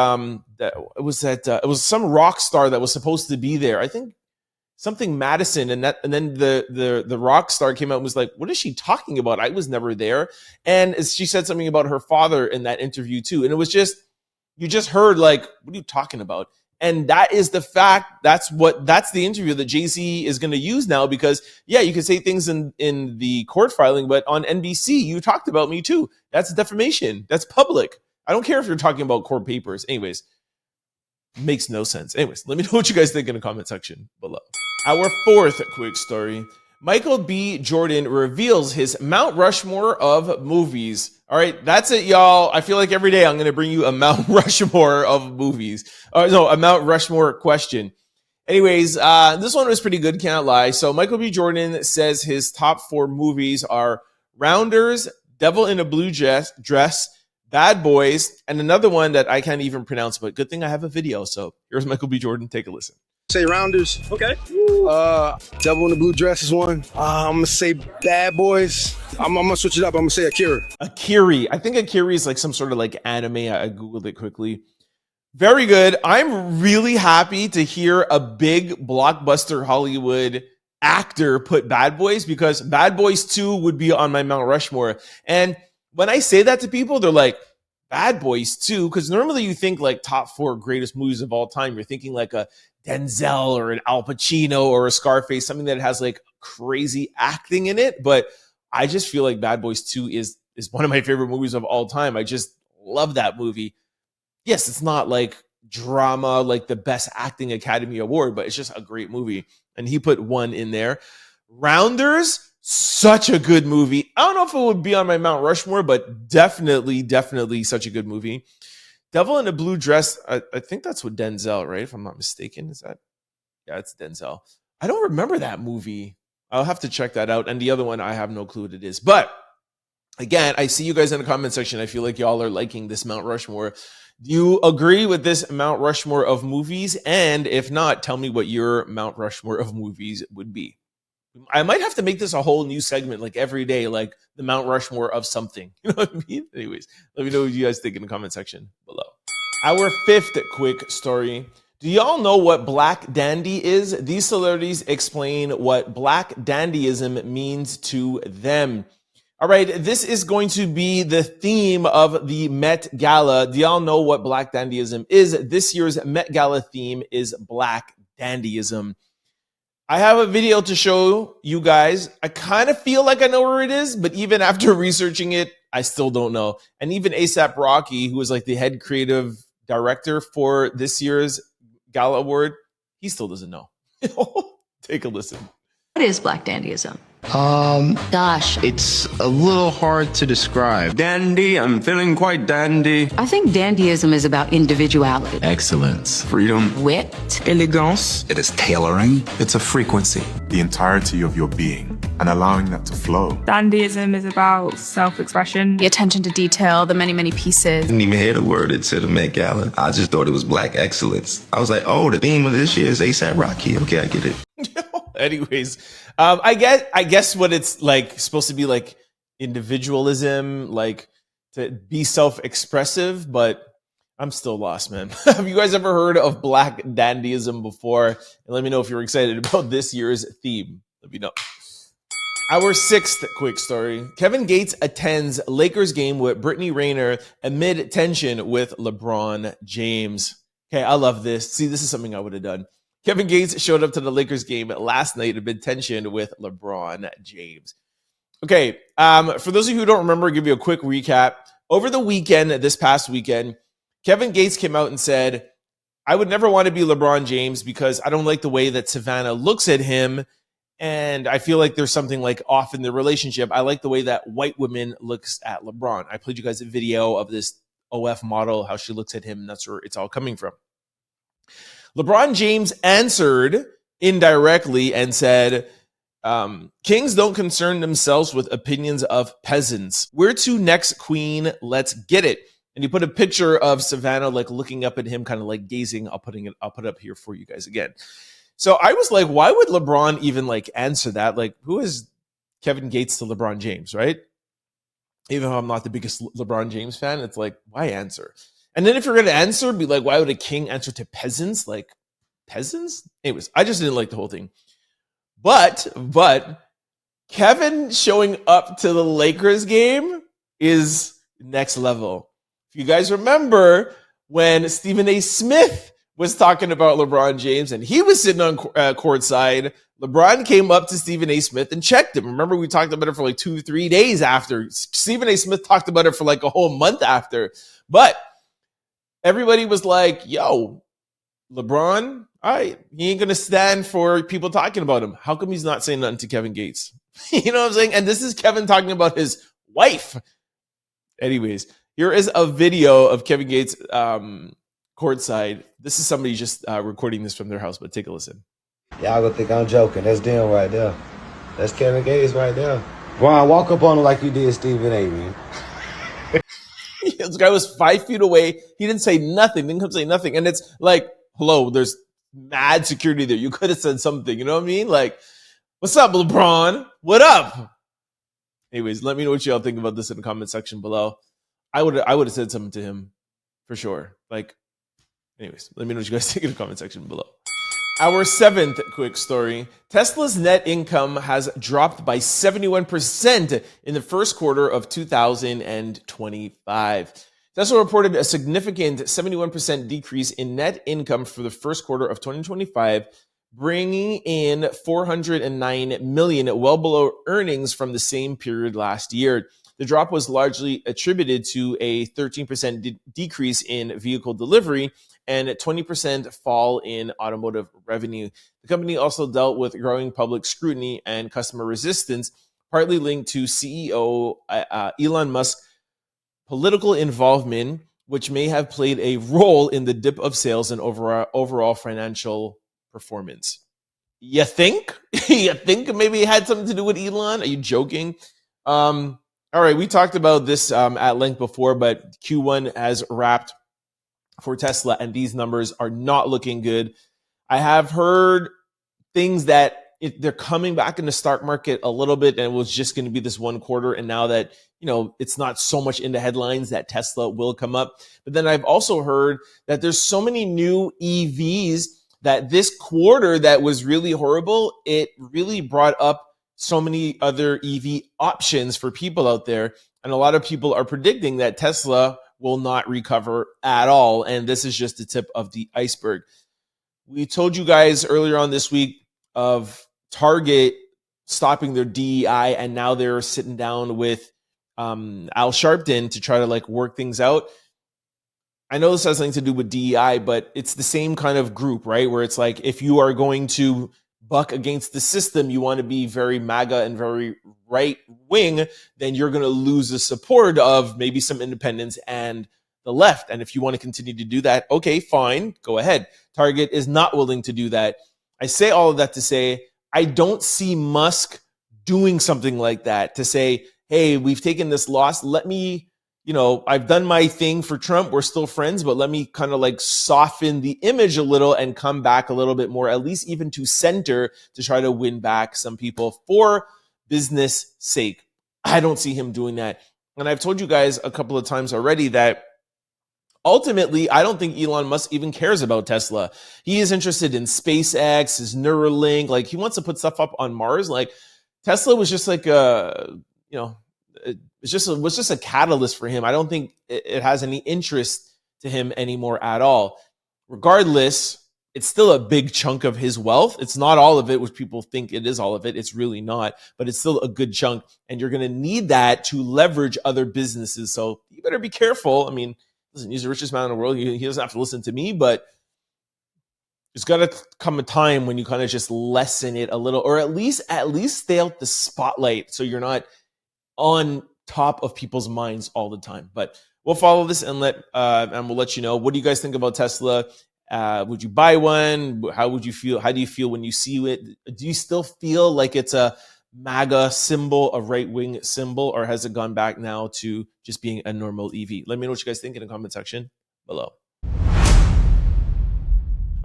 it was some rock star that was supposed to be there. I think something Madison, and then the rock star came out and was like, what is she talking about? I was never there. And she said something about her father in that interview too. And it was just, you just heard like, what are you talking about? And that is the fact. That's the interview that Jay-Z is going to use now, because yeah, you can say things in the court filing, but on NBC, you talked about me too. That's defamation. That's public. I don't care if you're talking about court papers. Anyways, makes no sense. Anyways, let me know what you guys think in the comment section below. Our fourth quick story. Michael B. Jordan reveals his Mount Rushmore of movies. All right, that's it, y'all. I feel like every day I'm going to bring you a Mount Rushmore of movies. A Mount Rushmore question. Anyways, this one was pretty good, can't lie. So Michael B. Jordan says his top 4 movies are Rounders, Devil in a Blue Dress, Bad Boys, and another one that I can't even pronounce, but good thing I have a video. So here's Michael B. Jordan. Take a listen. Say Rounders. Okay. Devil in the Blue Dress is one. I'm gonna say Bad Boys. I'm gonna switch it up. I'm gonna say Akira. Akira. I think Akira is like some sort of like anime. I googled it quickly. Very good. I'm really happy to hear a big blockbuster Hollywood actor put Bad Boys, because Bad Boys 2 would be on my Mount Rushmore. And when I say that to people, they're like, Bad Boys 2? Because normally you think like top 4 greatest movies of all time. You're thinking like a Denzel or an Al Pacino or a Scarface, something that has like crazy acting in it. But I just feel like Bad Boys 2 is one of my favorite movies of all time. I just love that movie. Yes, it's not like drama, like the best acting Academy Award, but it's just a great movie. And he put 1 in there. Rounders, such a good movie. I don't know if it would be on my Mount Rushmore, but definitely such a good movie. Devil in a Blue Dress, I think that's with Denzel, right? If I'm not mistaken. Is that? Yeah, it's Denzel. I don't remember that movie. I'll have to check that out. And the other one, I have no clue what it is. But again, I see you guys in the comment section. I feel like y'all are liking this Mount Rushmore. Do you agree with this Mount Rushmore of movies? And if not, tell me what your Mount Rushmore of movies would be. I might have to make this a whole new segment, like every day, like the Mount Rushmore of something. You know what I mean? Anyways, let me know what you guys think in the comment section below. Our fifth quick story. Do y'all know what Black Dandy is? These celebrities explain what Black Dandyism means to them. All right, this is going to be the theme of the Met Gala. Do y'all know what Black Dandyism is? This year's Met Gala theme is Black Dandyism. I have a video to show you guys. I kind of feel like I know where it is, but even after researching it, I still don't know. And even A$AP Rocky, who is like the head creative director for this year's Gala Award, he still doesn't know. Take a listen. What is Black Dandyism? Gosh, it's a little hard to describe. Dandy, I'm feeling quite dandy. I think dandyism is about individuality. Excellence. Freedom. Wit. Elegance. It is tailoring. It's a frequency, the entirety of your being, and allowing that to flow. Dandyism is about self-expression. The attention to detail, the many pieces. I didn't even hear the word into the Met Gala. I just thought it was Black excellence. I was like, oh, the theme of this year is A$AP Rocky. Okay, I get it. Anyways, I guess what it's like supposed to be like individualism, like to be self-expressive, but I'm still lost, man. Have you guys ever heard of Black Dandyism before? And let me know if you're excited about this year's theme. Let me know. Our sixth quick story. Kevin Gates attends Lakers game with Brittany Renner amid tension with LeBron James. Okay, I love this. See, this is something I would have done. Kevin Gates showed up to the Lakers game last night amid tension with LeBron James. Okay, for those of you who don't remember, I'll give you a quick recap. Over the weekend, this past weekend, Kevin Gates came out and said, I would never want to be LeBron James because I don't like the way that Savannah looks at him. And I feel like there's something like off in the relationship. I like the way that white women looks at LeBron. I played you guys a video of this OF model, how she looks at him. And that's where it's all coming from. LeBron James answered indirectly and said, kings don't concern themselves with opinions of peasants. We're to next queen. Let's get it. And he put a picture of Savannah like looking up at him, kind of like gazing. I'll put it up here for you guys again. So I was like, why would LeBron even like answer that? Like, who is Kevin Gates to LeBron James, right? Even though I'm not the biggest LeBron James fan, it's like, why answer? And then if you're going to answer, be like, why would a king answer to peasants? Like, peasants? Anyways, I just didn't like the whole thing. But Kevin showing up to the Lakers game is next level. If you guys remember when Stephen A. Smith was talking about LeBron James and he was sitting on courtside, LeBron came up to Stephen A. Smith and checked him. Remember, we talked about it for like 2-3 days after. Stephen A. Smith talked about it for like a whole month after. But everybody was like, yo, LeBron, all right, he ain't going to stand for people talking about him. How come he's not saying nothing to Kevin Gates? You know what I'm saying? And this is Kevin talking about his wife. Anyways, here is a video of Kevin Gates courtside. This is somebody just recording this from their house, but take a listen. Y'all gonna think I'm joking. That's them right there. That's Kevin Gates right there. Brian, walk up on him like you did Stephen A, man. This guy was 5 feet away. He didn't say nothing. Didn't come say nothing. And it's like, hello, there's mad security there. You could have said something. You know what I mean? Like, what's up, LeBron? What up? Anyways, let me know what y'all think about this in the comment section below. I would have said something to him for sure. Like, anyways, let me know what you guys think in the comment section below. Our seventh quick story. Tesla's net income has dropped by 71% in the first quarter of 2025. Tesla reported a significant 71% decrease in net income for the first quarter of 2025, bringing in $409 million, well below earnings from the same period last year. The drop was largely attributed to a 13% decrease in vehicle delivery and a 20% fall in automotive revenue. The company also dealt with growing public scrutiny and customer resistance, partly linked to CEO Elon Musk's political involvement, which may have played a role in the dip of sales and overall financial performance. You think? You think maybe it had something to do with Elon? Are you joking? All right, we talked about this at length before, but Q1 has wrapped for Tesla, and these numbers are not looking good. I have heard things that they're coming back in the stock market a little bit, and it was just going to be this one quarter. And now that, you know, it's not so much in the headlines that Tesla will come up. But then I've also heard that there's so many new EVs that this quarter that was really horrible, it really brought up so many other EV options for people out there. And a lot of people are predicting that Tesla will not recover at all. And this is just the tip of the iceberg. We told you guys earlier on this week of Target stopping their DEI, and now they're sitting down with Al Sharpton to try to like work things out. I know this has nothing to do with DEI, but it's the same kind of group, right? Where it's like, if you are going to buck against the system, you want to be very MAGA and very right wing, then you're going to lose the support of maybe some independents and the left. And if you want to continue to do that, okay, fine, go ahead. Target is not willing to do that. I say all of that to say, I don't see Musk doing something like that to say, hey, we've taken this loss. Let me, you know, I've done my thing for Trump. We're still friends, but let me kind of like soften the image a little and come back a little bit more, at least even to center, to try to win back some people for business sake. I don't see him doing that. And I've told you guys a couple of times already that ultimately, I don't think Elon Musk even cares about Tesla. He is interested in SpaceX, his Neuralink. Like, he wants to put stuff up on Mars. Like, Tesla was just like was just a catalyst for him. I don't think it has any interest to him anymore at all. Regardless, it's still a big chunk of his wealth. It's not all of it, which people think it is all of it. It's really not, but it's still a good chunk. And you're going to need that to leverage other businesses. So you better be careful. I mean, listen, he's the richest man in the world. He doesn't have to listen to me, but there's got to come a time when you kind of just lessen it a little, or at least stay out the spotlight so you're not on top of people's minds all the time. But we'll follow this and we'll let you know. What do you guys think about Tesla? Would you buy one? How would you feel? How do you feel when you see it? Do you still feel like it's a MAGA symbol, a right-wing symbol, or has it gone back now to just being a normal EV? Let me know what you guys think in the comment section below.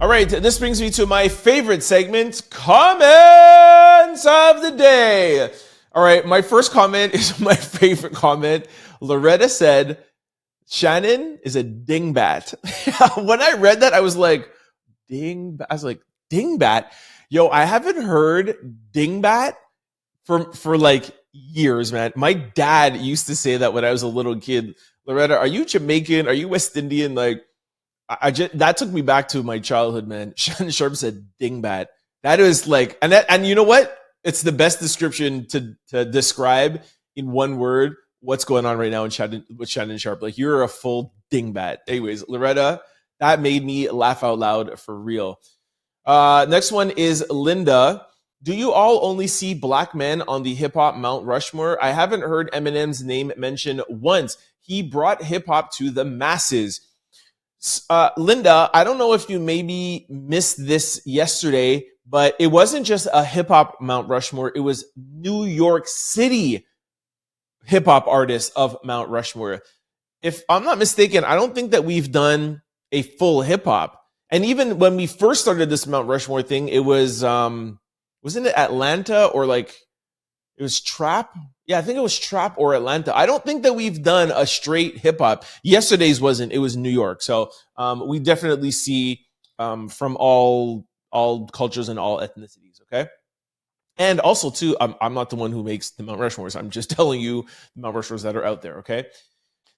All right, this brings me to my favorite segment, comments of the day. All right, my first comment is my favorite comment. Loretta said, Shannon is a dingbat. When I read that, I was like, dingbat? Yo, I haven't heard dingbat for like years, man. My dad used to say that when I was a little kid. Loretta, are you Jamaican? Are you West Indian? Like, that took me back to my childhood, man. Shannon Sharpe said dingbat. That is like, and you know what? It's the best description to describe in one word what's going on right now with Shannon Sharpe. Like, you're a full dingbat. Anyways, Loretta, that made me laugh out loud for real. Next one is Linda. Do you all only see black men on the hip-hop Mount Rushmore? I haven't heard Eminem's name mentioned once. He brought hip-hop to the masses. Linda, I don't know if you maybe missed this yesterday, but it wasn't just a hip-hop Mount Rushmore. It was New York City hip-hop artists of Mount Rushmore. If I'm not mistaken, I don't think that we've done a full hip-hop. And even when we first started this Mount Rushmore thing, it was, wasn't it Atlanta or like, it was Trap? Yeah, I think it was Trap or Atlanta. I don't think that we've done a straight hip-hop. Yesterday's wasn't. It was New York. So we definitely see from all cultures and all ethnicities, okay? And also, too, I'm not the one who makes the Mount Rushmores. I'm just telling you the Mount Rushmores that are out there, okay?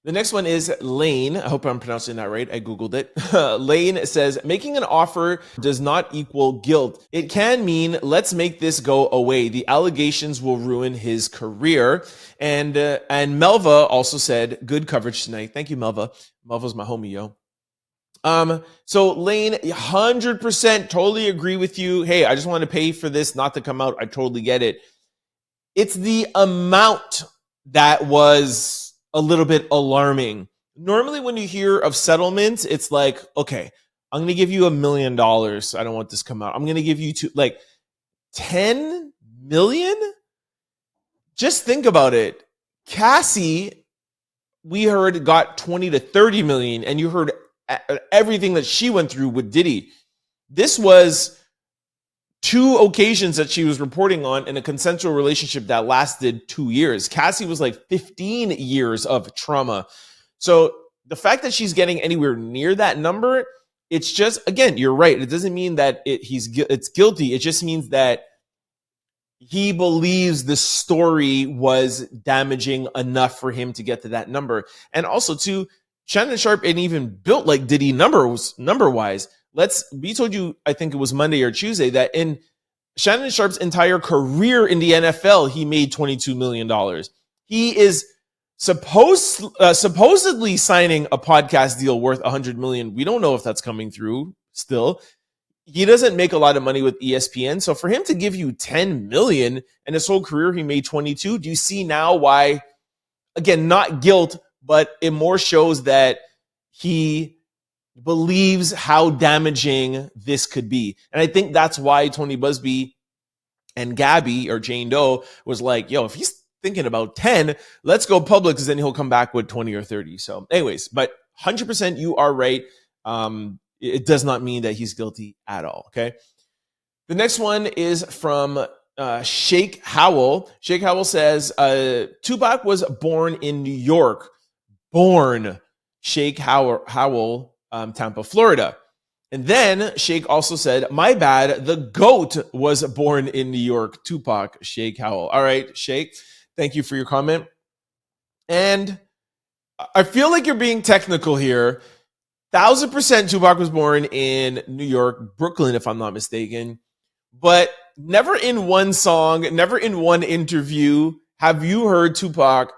The next one is Lane. I hope I'm pronouncing that right. I Googled it. Lane says, making an offer does not equal guilt. It can mean, let's make this go away. The allegations will ruin his career. And Melva also said, good coverage tonight. Thank you, Melva. Melva's my homie, yo. So Lane, 100% totally agree with you. Hey, I just want to pay for this not to come out. I totally get it. It's the amount that was a little bit alarming. Normally when you hear of settlements, it's like, okay, I'm going to give you $1 million. I don't want this to come out. I'm going to give you 10 million. Just think about it. Cassie, we heard, got 20 to 30 million, and you heard everything that she went through with Diddy. This was 2 occasions that she was reporting on in a consensual relationship that lasted 2 years. Cassie was like 15 years of trauma. So the fact that she's getting anywhere near that number, it's just, again, you're right. It doesn't mean that it's guilty. It just means that he believes the story was damaging enough for him to get to that number. And also, too, Shannon Sharpe ain't even built like Diddy number-wise. We told you, I think it was Monday or Tuesday, that in Shannon Sharpe's entire career in the NFL, he made $22 million. He is supposedly signing a podcast deal worth $100 million. We don't know if that's coming through still. He doesn't make a lot of money with ESPN. So for him to give you 10 million and his whole career, he made 22. Do you see now why, again, not guilt, but it more shows that he believes how damaging this could be. And I think that's why Tony Buzbee and Gabi, or Jane Doe, was like, yo, if he's thinking about 10, let's go public, because then he'll come back with 20 or 30. So anyways, but 100% you are right. It does not mean that he's guilty at all, okay? The next one is from Sheikh Howell. Sheikh Howell says, Tupac was born in New York. Born. Shake Howell, Tampa, Florida. And then Shake also said, my bad, the GOAT was born in New York, Tupac, Shake Howell. All right, Shake, thank you for your comment. And I feel like you're being technical here. 1000% Tupac was born in New York, Brooklyn, if I'm not mistaken. But never in one song, never in one interview have you heard Tupac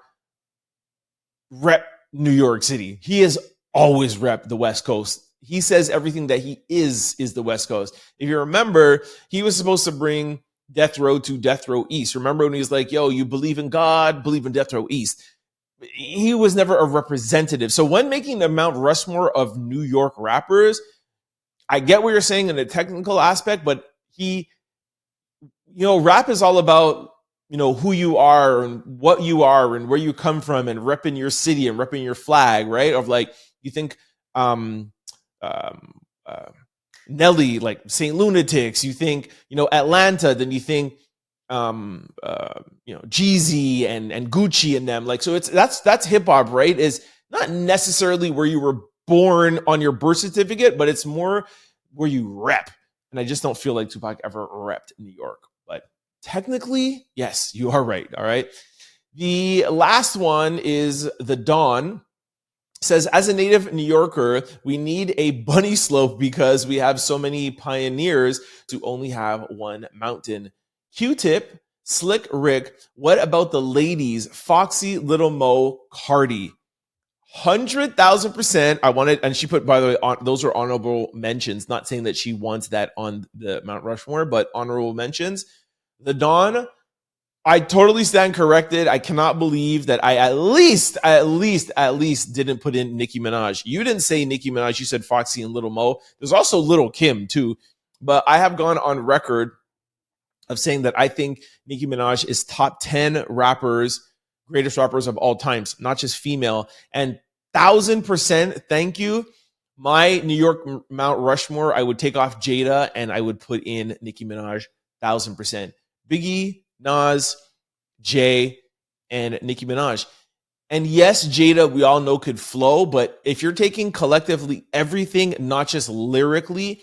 rep New York City. He has always repped the West Coast. He says everything that he is the West Coast. If you remember, he was supposed to bring Death Row to Death Row East. Remember when he was like, yo, you believe in God, believe in Death Row East. He was never a representative. So when making the Mount Rushmore of New York rappers, I get what you're saying in the technical aspect, but rap is all about, who you are and what you are and where you come from and repping your city and repping your flag, right? Of like, you think Nelly, like St. Lunatics, you think, Atlanta, then you think Jeezy and Gucci and them. Like, so that's hip hop, right? Is not necessarily where you were born on your birth certificate, but it's more where you rep. And I just don't feel like Tupac ever repped New York. But technically, yes, you are right. All right. The last one is the Dawn. Says, as a native New Yorker, we need a bunny slope because we have so many pioneers to only have one mountain. Q-Tip, Slick Rick, what about the ladies? Foxy, Little Mo, Cardi. 100,000%. I wanted, and she put, by the way, those are honorable mentions. Not saying that she wants that on the Mount Rushmore, but honorable mentions. The Dawn, I totally stand corrected. I cannot believe that I at least didn't put in Nicki Minaj. You didn't say Nicki Minaj. You said Foxy and Little Mo. There's also Little Kim too. But I have gone on record of saying that I think Nicki Minaj is top 10 rappers, greatest rappers of all times, not just female. And 1000% thank you. My New York Mount Rushmore, I would take off Jada and I would put in Nicki Minaj 1000%. Biggie, Nas, Jay, and Nicki Minaj. And yes, Jada, we all know could flow, but if you're taking collectively everything, not just lyrically,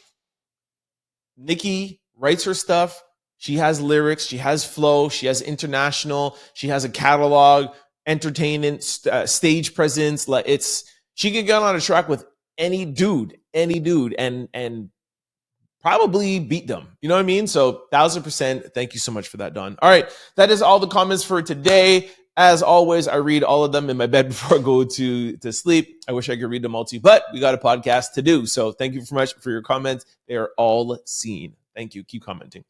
Nicki writes her stuff. She has lyrics, she has flow, she has international, she has a catalog, entertainment, stage presence. Like she could get on a track with any dude, and probably beat them. You know what I mean? So 1000%. Thank you so much for that, Don. All right. That is all the comments for today. As always, I read all of them in my bed before I go to sleep. I wish I could read them all to you, but we got a podcast to do. So thank you so much for your comments. They are all seen. Thank you. Keep commenting.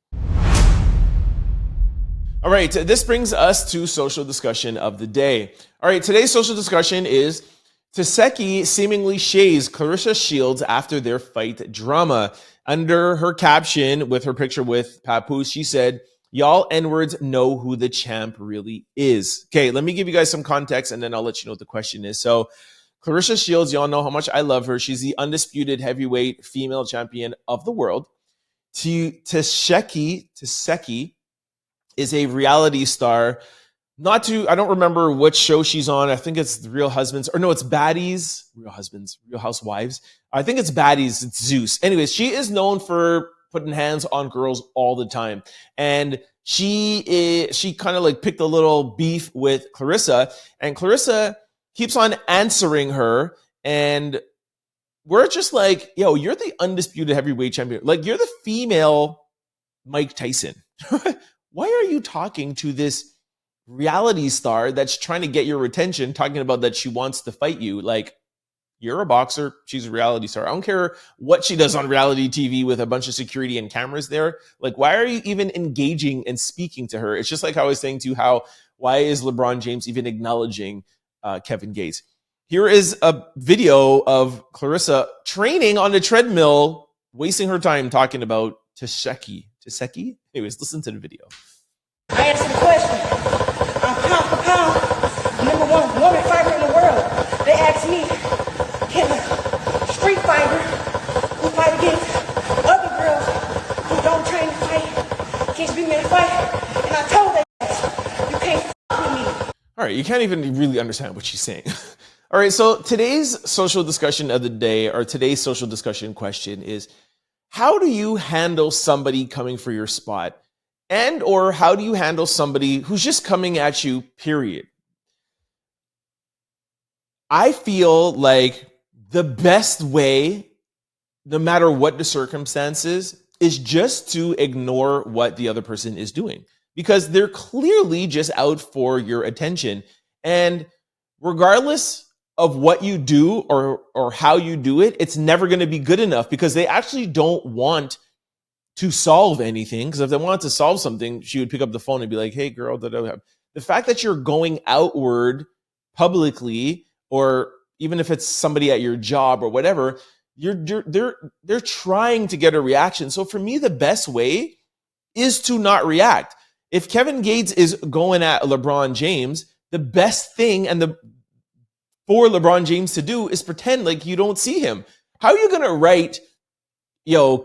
All right. This brings us to social discussion of the day. All right. Today's social discussion is Tesehki seemingly shades Claressa Shields after their fight drama. Under her caption with her picture with Papoose, she said, y'all N-words know who the champ really is. Okay, let me give you guys some context and then I'll let you know what the question is. So Claressa Shields, y'all know how much I love her. She's the undisputed heavyweight female champion of the world. Tesehki is a reality star. I don't remember which show she's on. I think it's Real Husbands, or no, it's Baddies. Real Housewives. I think it's Baddies. It's Zeus. Anyways, she is known for putting hands on girls all the time. And she kind of like picked a little beef with Claressa, and Claressa keeps on answering her. And we're just like, yo, you're the undisputed heavyweight champion. Like, you're the female Mike Tyson. Why are you talking to this reality star that's trying to get your attention, talking about that she wants to fight you? Like, you're a boxer, she's a reality star. I don't care what she does on reality TV with a bunch of security and cameras there. Like, why are you even engaging and speaking to her? It's just like how I was saying to you, why is LeBron James even acknowledging Kevin Gates? Here is a video of Claressa training on the treadmill, wasting her time talking about Tesehki. Tesehki? Anyways, listen to the video. I answer the question. I'm pound for pound, #1 woman fighter in the world. They asked me, can a street fighter who fight against other girls who don't train to fight, can she be made to fight? And I told them, you can't with me. All right, you can't even really understand what she's saying. All All right, so today's social discussion of the day, or today's social discussion question is, how do you handle somebody coming for your spot? And or how do you handle somebody who's just coming at you, period? I feel like the best way, no matter what the circumstances, is just to ignore what the other person is doing, because they're clearly just out for your attention. And regardless of what you do or how you do it, it's never going to be good enough, because they actually don't want to solve anything. Because if they wanted to solve something, she would pick up the phone and be like, hey girl, the fact that you're going outward publicly, or even if it's somebody at your job or whatever, they're trying to get a reaction. So for me, the best way is to not react. If Kevin Gates is going at LeBron James, the best thing for LeBron James to do is pretend like you don't see him. How are you going to write,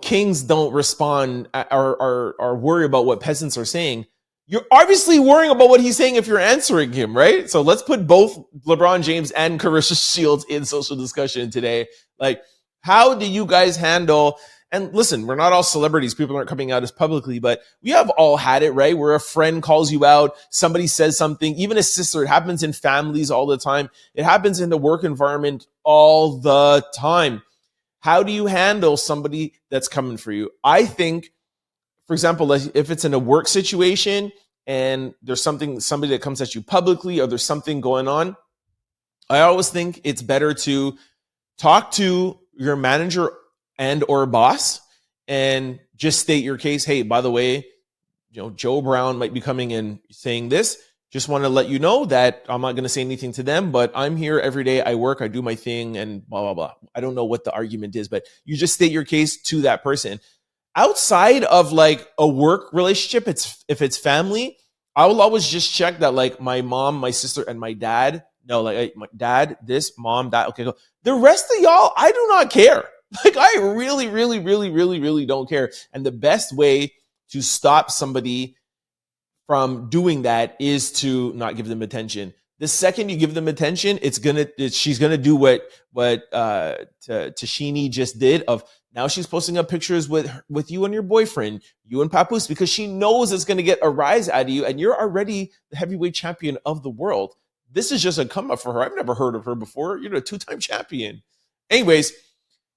kings don't respond or worry about what peasants are saying? You're obviously worrying about what he's saying if you're answering him, right? So let's put both LeBron James and Claressa Shields in social discussion today. Like, how do you guys handle, and listen, we're not all celebrities. People aren't coming out as publicly, but we have all had it, right? Where a friend calls you out, somebody says something, even a sister. It happens in families all the time. It happens in the work environment all the time. How do you handle somebody that's coming for you? I think, for example, if it's in a work situation and there's somebody that comes at you publicly, or there's something going on, I always think it's better to talk to your manager and or boss and just state your case. Hey, by the way, Joe Brown might be coming and saying this. Just want to let you know that I'm not going to say anything to them, but I'm here every day. I work, I do my thing, and blah, blah, blah. I don't know what the argument is, but you just state your case to that person. Outside of like a work relationship, if it's family, I will always just check that like my mom, my sister, and my dad. No, like my dad, this, mom, that. Okay, go. The rest of y'all, I do not care. Like, I really, really, really, really, really don't care. And the best way to stop somebody from doing that is to not give them attention. The second you give them attention, she's gonna do what Tashini just did. Of now she's posting up pictures with you and your boyfriend, you and Papoose, because she knows it's gonna get a rise out of you, and you're already the heavyweight champion of the world. This is just a come up for her. I've never heard of her before. You're a 2-time champion. Anyways,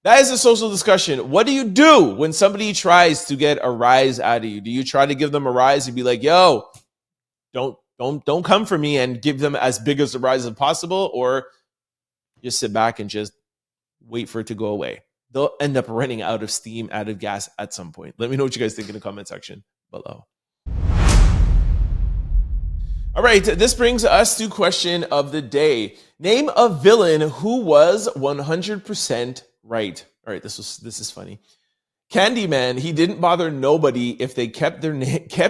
that is a social discussion. What do you do when somebody tries to get a rise out of you? Do you try to give them a rise and be like, yo, don't come for me, and give them as big as a rise as possible, or just sit back and just wait for it to go away? They'll end up running out of steam, out of gas at some point. Let me know what you guys think in the comment section below. All right, this brings us to question of the day. Name a villain who was 100% right. All right, this is funny. Candyman, he didn't bother nobody if they kept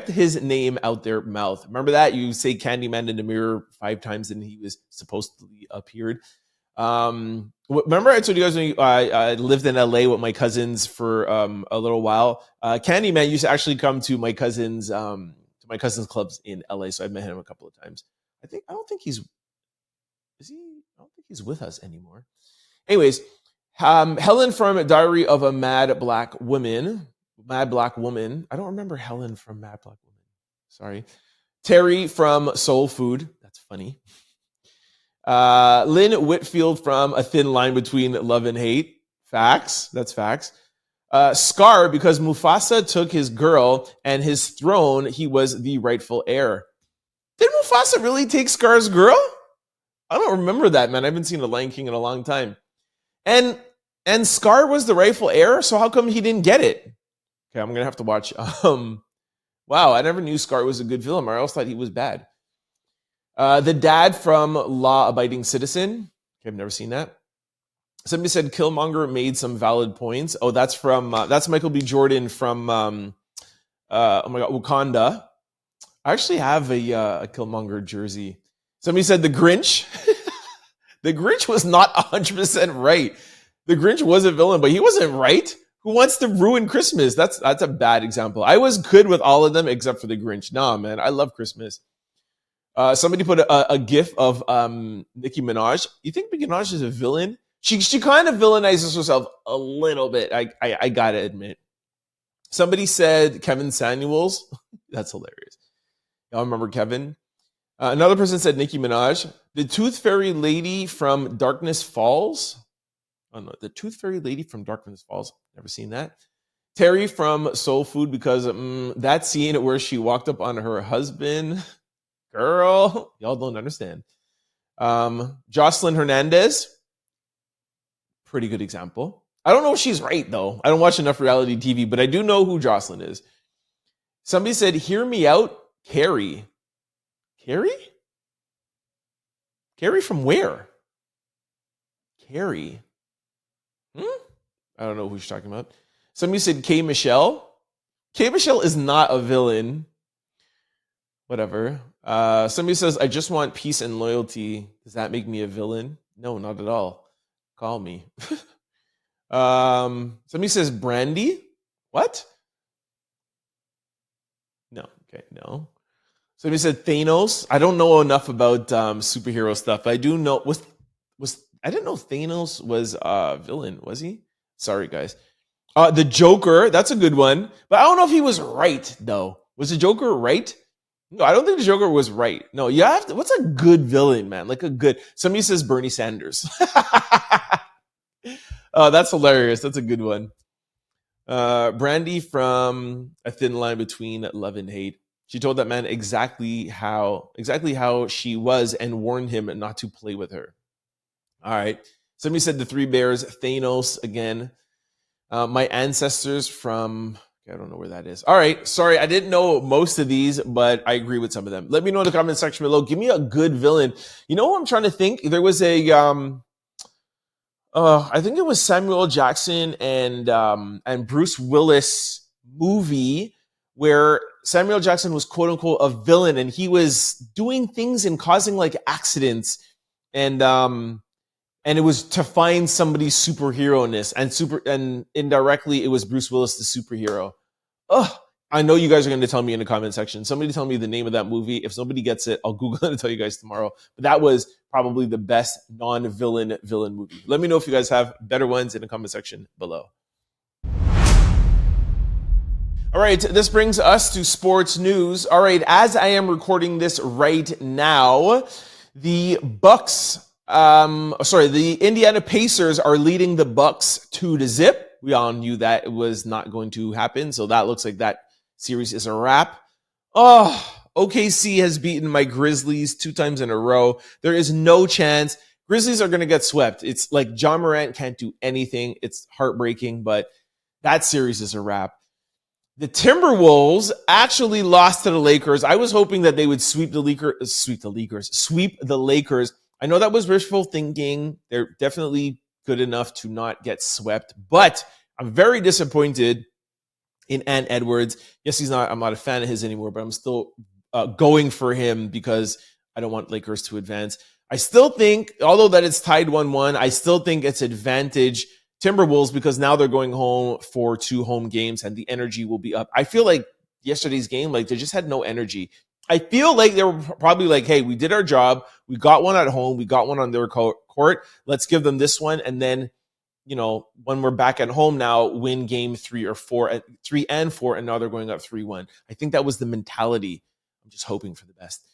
his name out their mouth. Remember that? You say Candyman in the mirror 5 times and he was supposedly appeared. Remember I told you guys when I lived in LA with my cousins for a little while. Candyman used to actually come to my cousins' clubs in LA, so I've met him a couple of times. I don't think he's with us anymore. Anyways, Helen from Diary of a Mad Black Woman. I don't remember Helen from Mad Black Woman. Sorry. Terry from Soul Food. That's funny. Lynn Whitfield from A Thin Line Between Love and Hate. Facts. That's facts. Scar, because Mufasa took his girl and his throne, he was the rightful heir. Did Mufasa really take Scar's girl? I don't remember that, man. I haven't seen The Lion King in a long time. And Scar was the rightful heir, so how come he didn't get it? Okay, I'm gonna have to watch. Wow, I never knew Scar was a good villain. I always thought he was bad. The dad from Law Abiding Citizen. Okay, I've never seen that. Somebody said Killmonger made some valid points. Oh, that's from that's Michael B. Jordan from oh my god, Wakanda. I actually have a Killmonger jersey. Somebody said the Grinch. The Grinch was not 100% right. The Grinch was a villain, but he wasn't right. Who wants to ruin Christmas? That's a bad example. I was good with all of them except for the Grinch. Nah, man, I love Christmas. Somebody put a gif of Nicki Minaj. You think Nicki Minaj is a villain? She kind of villainizes herself a little bit. I gotta admit. Somebody said Kevin Samuels. That's hilarious. Y'all remember Kevin? Another person said Nicki Minaj. The Tooth Fairy Lady from Darkness Falls. Oh no, the Tooth Fairy Lady from Darkness Falls. Never seen that. Terry from Soul Food, because that scene where she walked up on her husband. Girl, y'all don't understand. Jocelyn Hernandez. Pretty good example. I don't know if she's right, though. I don't watch enough reality TV, but I do know who Jocelyn is. Somebody said, hear me out, Carrie. Carrie? Carrie from where? Carrie. I don't know who she's talking about. Somebody said K. Micheal. K. Micheal is not a villain. Whatever. Somebody says, I just want peace and loyalty. Does that make me a villain? No, not at all. Call me. Somebody says Brandy. What? No. Okay, no. Somebody said Thanos. I don't know enough about superhero stuff. I do know I didn't know Thanos was a villain. Was he? Sorry, guys. The Joker. That's a good one, but I don't know if he was right though. Was the Joker right? No, I don't think the Joker was right. No, you have to. What's a good villain, man? Like a good. Somebody says Bernie Sanders. Oh, that's hilarious. That's a good one. Brandy from A Thin Line Between Love and Hate. She told that man exactly how she was and warned him not to play with her. All right. Somebody said the Three Bears, Thanos again. My ancestors from, I don't know where that is. All right. Sorry, I didn't know most of these, but I agree with some of them. Let me know in the comment section below. Give me a good villain. You know what I'm trying to think? There was a, I think it was Samuel Jackson and Bruce Willis movie where Samuel Jackson was quote unquote a villain and he was doing things and causing like accidents and it was to find somebody's superhero-ness and indirectly it was Bruce Willis the superhero. I know you guys are going to tell me in the comment section. Somebody tell me the name of that movie. If somebody gets it, I'll Google it and tell you guys tomorrow. But that was probably the best non-villain movie. Let me know if you guys have better ones in the comment section below. All right, this brings us to sports news. All right, as I am recording this right now, the Indiana Pacers are leading the Bucks 2-0. We all knew that it was not going to happen, so that looks like that series is a wrap. OKC has beaten my Grizzlies 2 times in a row. There is no chance. Grizzlies are going to get swept. It's like John Morant can't do anything. It's heartbreaking, but that series is a wrap. The Timberwolves actually lost to the Lakers. I was hoping that they would sweep the Lakers. I know that was wishful thinking. They're definitely good enough to not get swept, but I'm very disappointed in Ant Edwards. Yes, I'm not a fan of his anymore, but I'm still going for him because I don't want Lakers to advance. I still think, although that it's tied 1-1, I still think it's advantage Timberwolves because now they're going home for 2 home games and the energy will be up. I feel like yesterday's game, like they just had no energy. I feel like they were probably like, hey, we did our job. We got one at home. We got one on their court. Let's give them this one. And then, you know, when we're back at home now, win game 3 and 4. And now they're going up 3-1. I think that was the mentality. I'm just hoping for the best.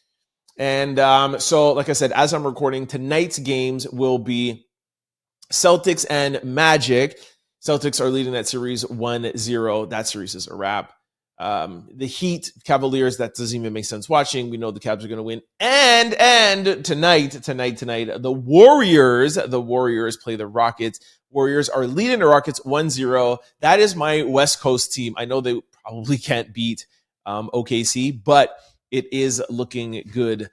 And so, like I said, as I'm recording, tonight's games will be Celtics and Magic. Celtics are leading that series 1-0. That series is a wrap. The Heat, Cavaliers, that doesn't even make sense watching. We know the Cavs are going to win. And tonight, the Warriors play the Rockets. Warriors are leading the Rockets 1-0. That is my West Coast team. I know they probably can't beat OKC, but it is looking good.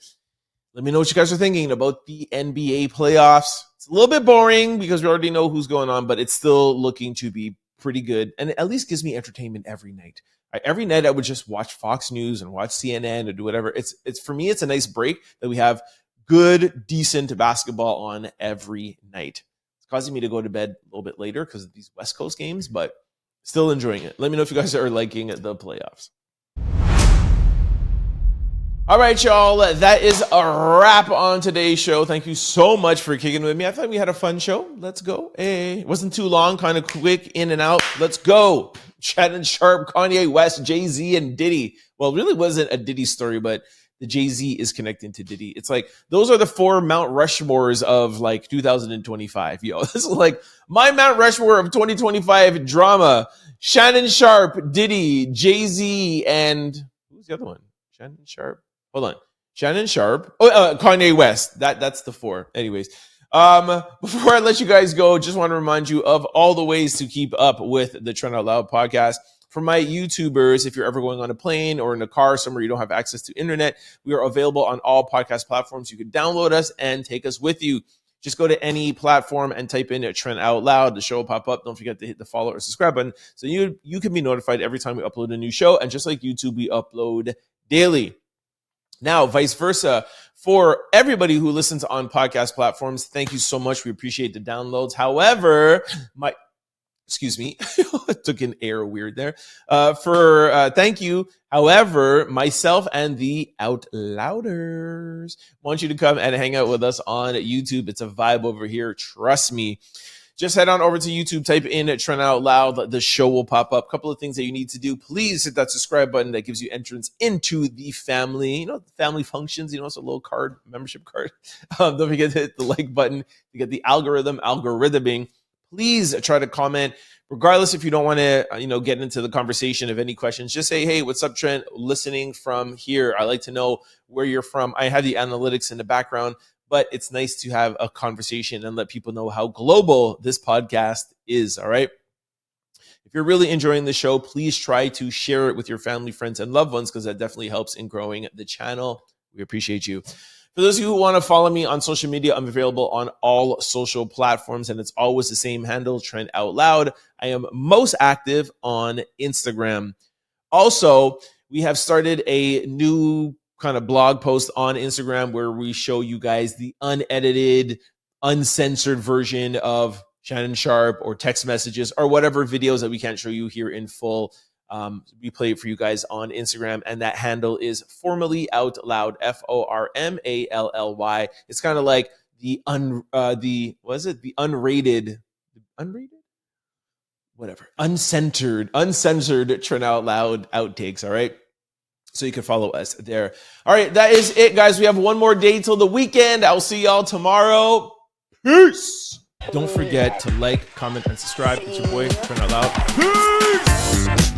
Let me know what you guys are thinking about the NBA playoffs. It's a little bit boring because we already know who's going on, but it's still looking to be pretty good. And it at least gives me entertainment every night. Every night I would just watch Fox News and watch CNN or do whatever. It's for me, it's a nice break that we have good, decent basketball on every night. It's causing me to go to bed a little bit later because of these West Coast games, but still enjoying it. Let me know if you guys are liking the playoffs. All right, y'all. That is a wrap on today's show. Thank you so much for kicking with me. I thought we had a fun show. Let's go. Hey, it wasn't too long, kind of quick, in and out. Let's go. Shannon Sharpe, Kanye West, Jay-Z, and Diddy. Well, it really wasn't a Diddy story, but the Jay-Z is connecting to Diddy. It's like, those are the 4 Mount Rushmores of like 2025. Yo, this is like my Mount Rushmore of 2025 drama. Shannon Sharpe, Diddy, Jay-Z, and who's the other one? Shannon Sharpe. Hold on. Shannon Sharpe. Kanye West. That's the 4. Anyways, before I let you guys go, just want to remind you of all the ways to keep up with the Trent Out Loud podcast. For my YouTubers, if you're ever going on a plane or in a car somewhere you don't have access to internet, we are available on all podcast platforms. You can download us and take us with you. Just go to any platform and type in Trent Out Loud. The show will pop up. Don't forget to hit the follow or subscribe button so you can be notified every time we upload a new show. And just like YouTube, we upload daily. Now, vice versa, for everybody who listens on podcast platforms, thank you so much. We appreciate the downloads. However, excuse me, took an air weird there. Thank you. However, myself and the Out Louders want you to come and hang out with us on YouTube. It's a vibe over here. Trust me. Just head on over to YouTube, type in Trent Out Loud. The show will pop up. A couple of things that you need to do. Please hit that subscribe button that gives you entrance into the family. You know, family functions, it's a little card, membership card. Don't forget to hit the like button to get the algorithming. Please try to comment. Regardless if you don't want to, get into the conversation of any questions, just say, hey, what's up, Trent? Listening from here. I like to know where you're from. I have the analytics in the background, but it's nice to have a conversation and let people know how global this podcast is, all right? If you're really enjoying the show, please try to share it with your family, friends, and loved ones because that definitely helps in growing the channel. We appreciate you. For those of you who want to follow me on social media, I'm available on all social platforms, and it's always the same handle, Trent Out Loud. I am most active on Instagram. Also, we have started a new kind of blog post on Instagram where we show you guys the unedited, uncensored version of Shannon Sharpe or text messages or whatever videos that we can't show you here in full. We play it for you guys on Instagram, and that handle is formerly Out Loud, FORMALLY. It's kind of like the uncensored Trent Out Loud outtakes. All right. So you can follow us there. All right, that is it, guys. We have one more day till the weekend. I'll see y'all tomorrow. Peace. Don't forget to like, comment, and subscribe. It's your boy, Trent Out Loud. Peace.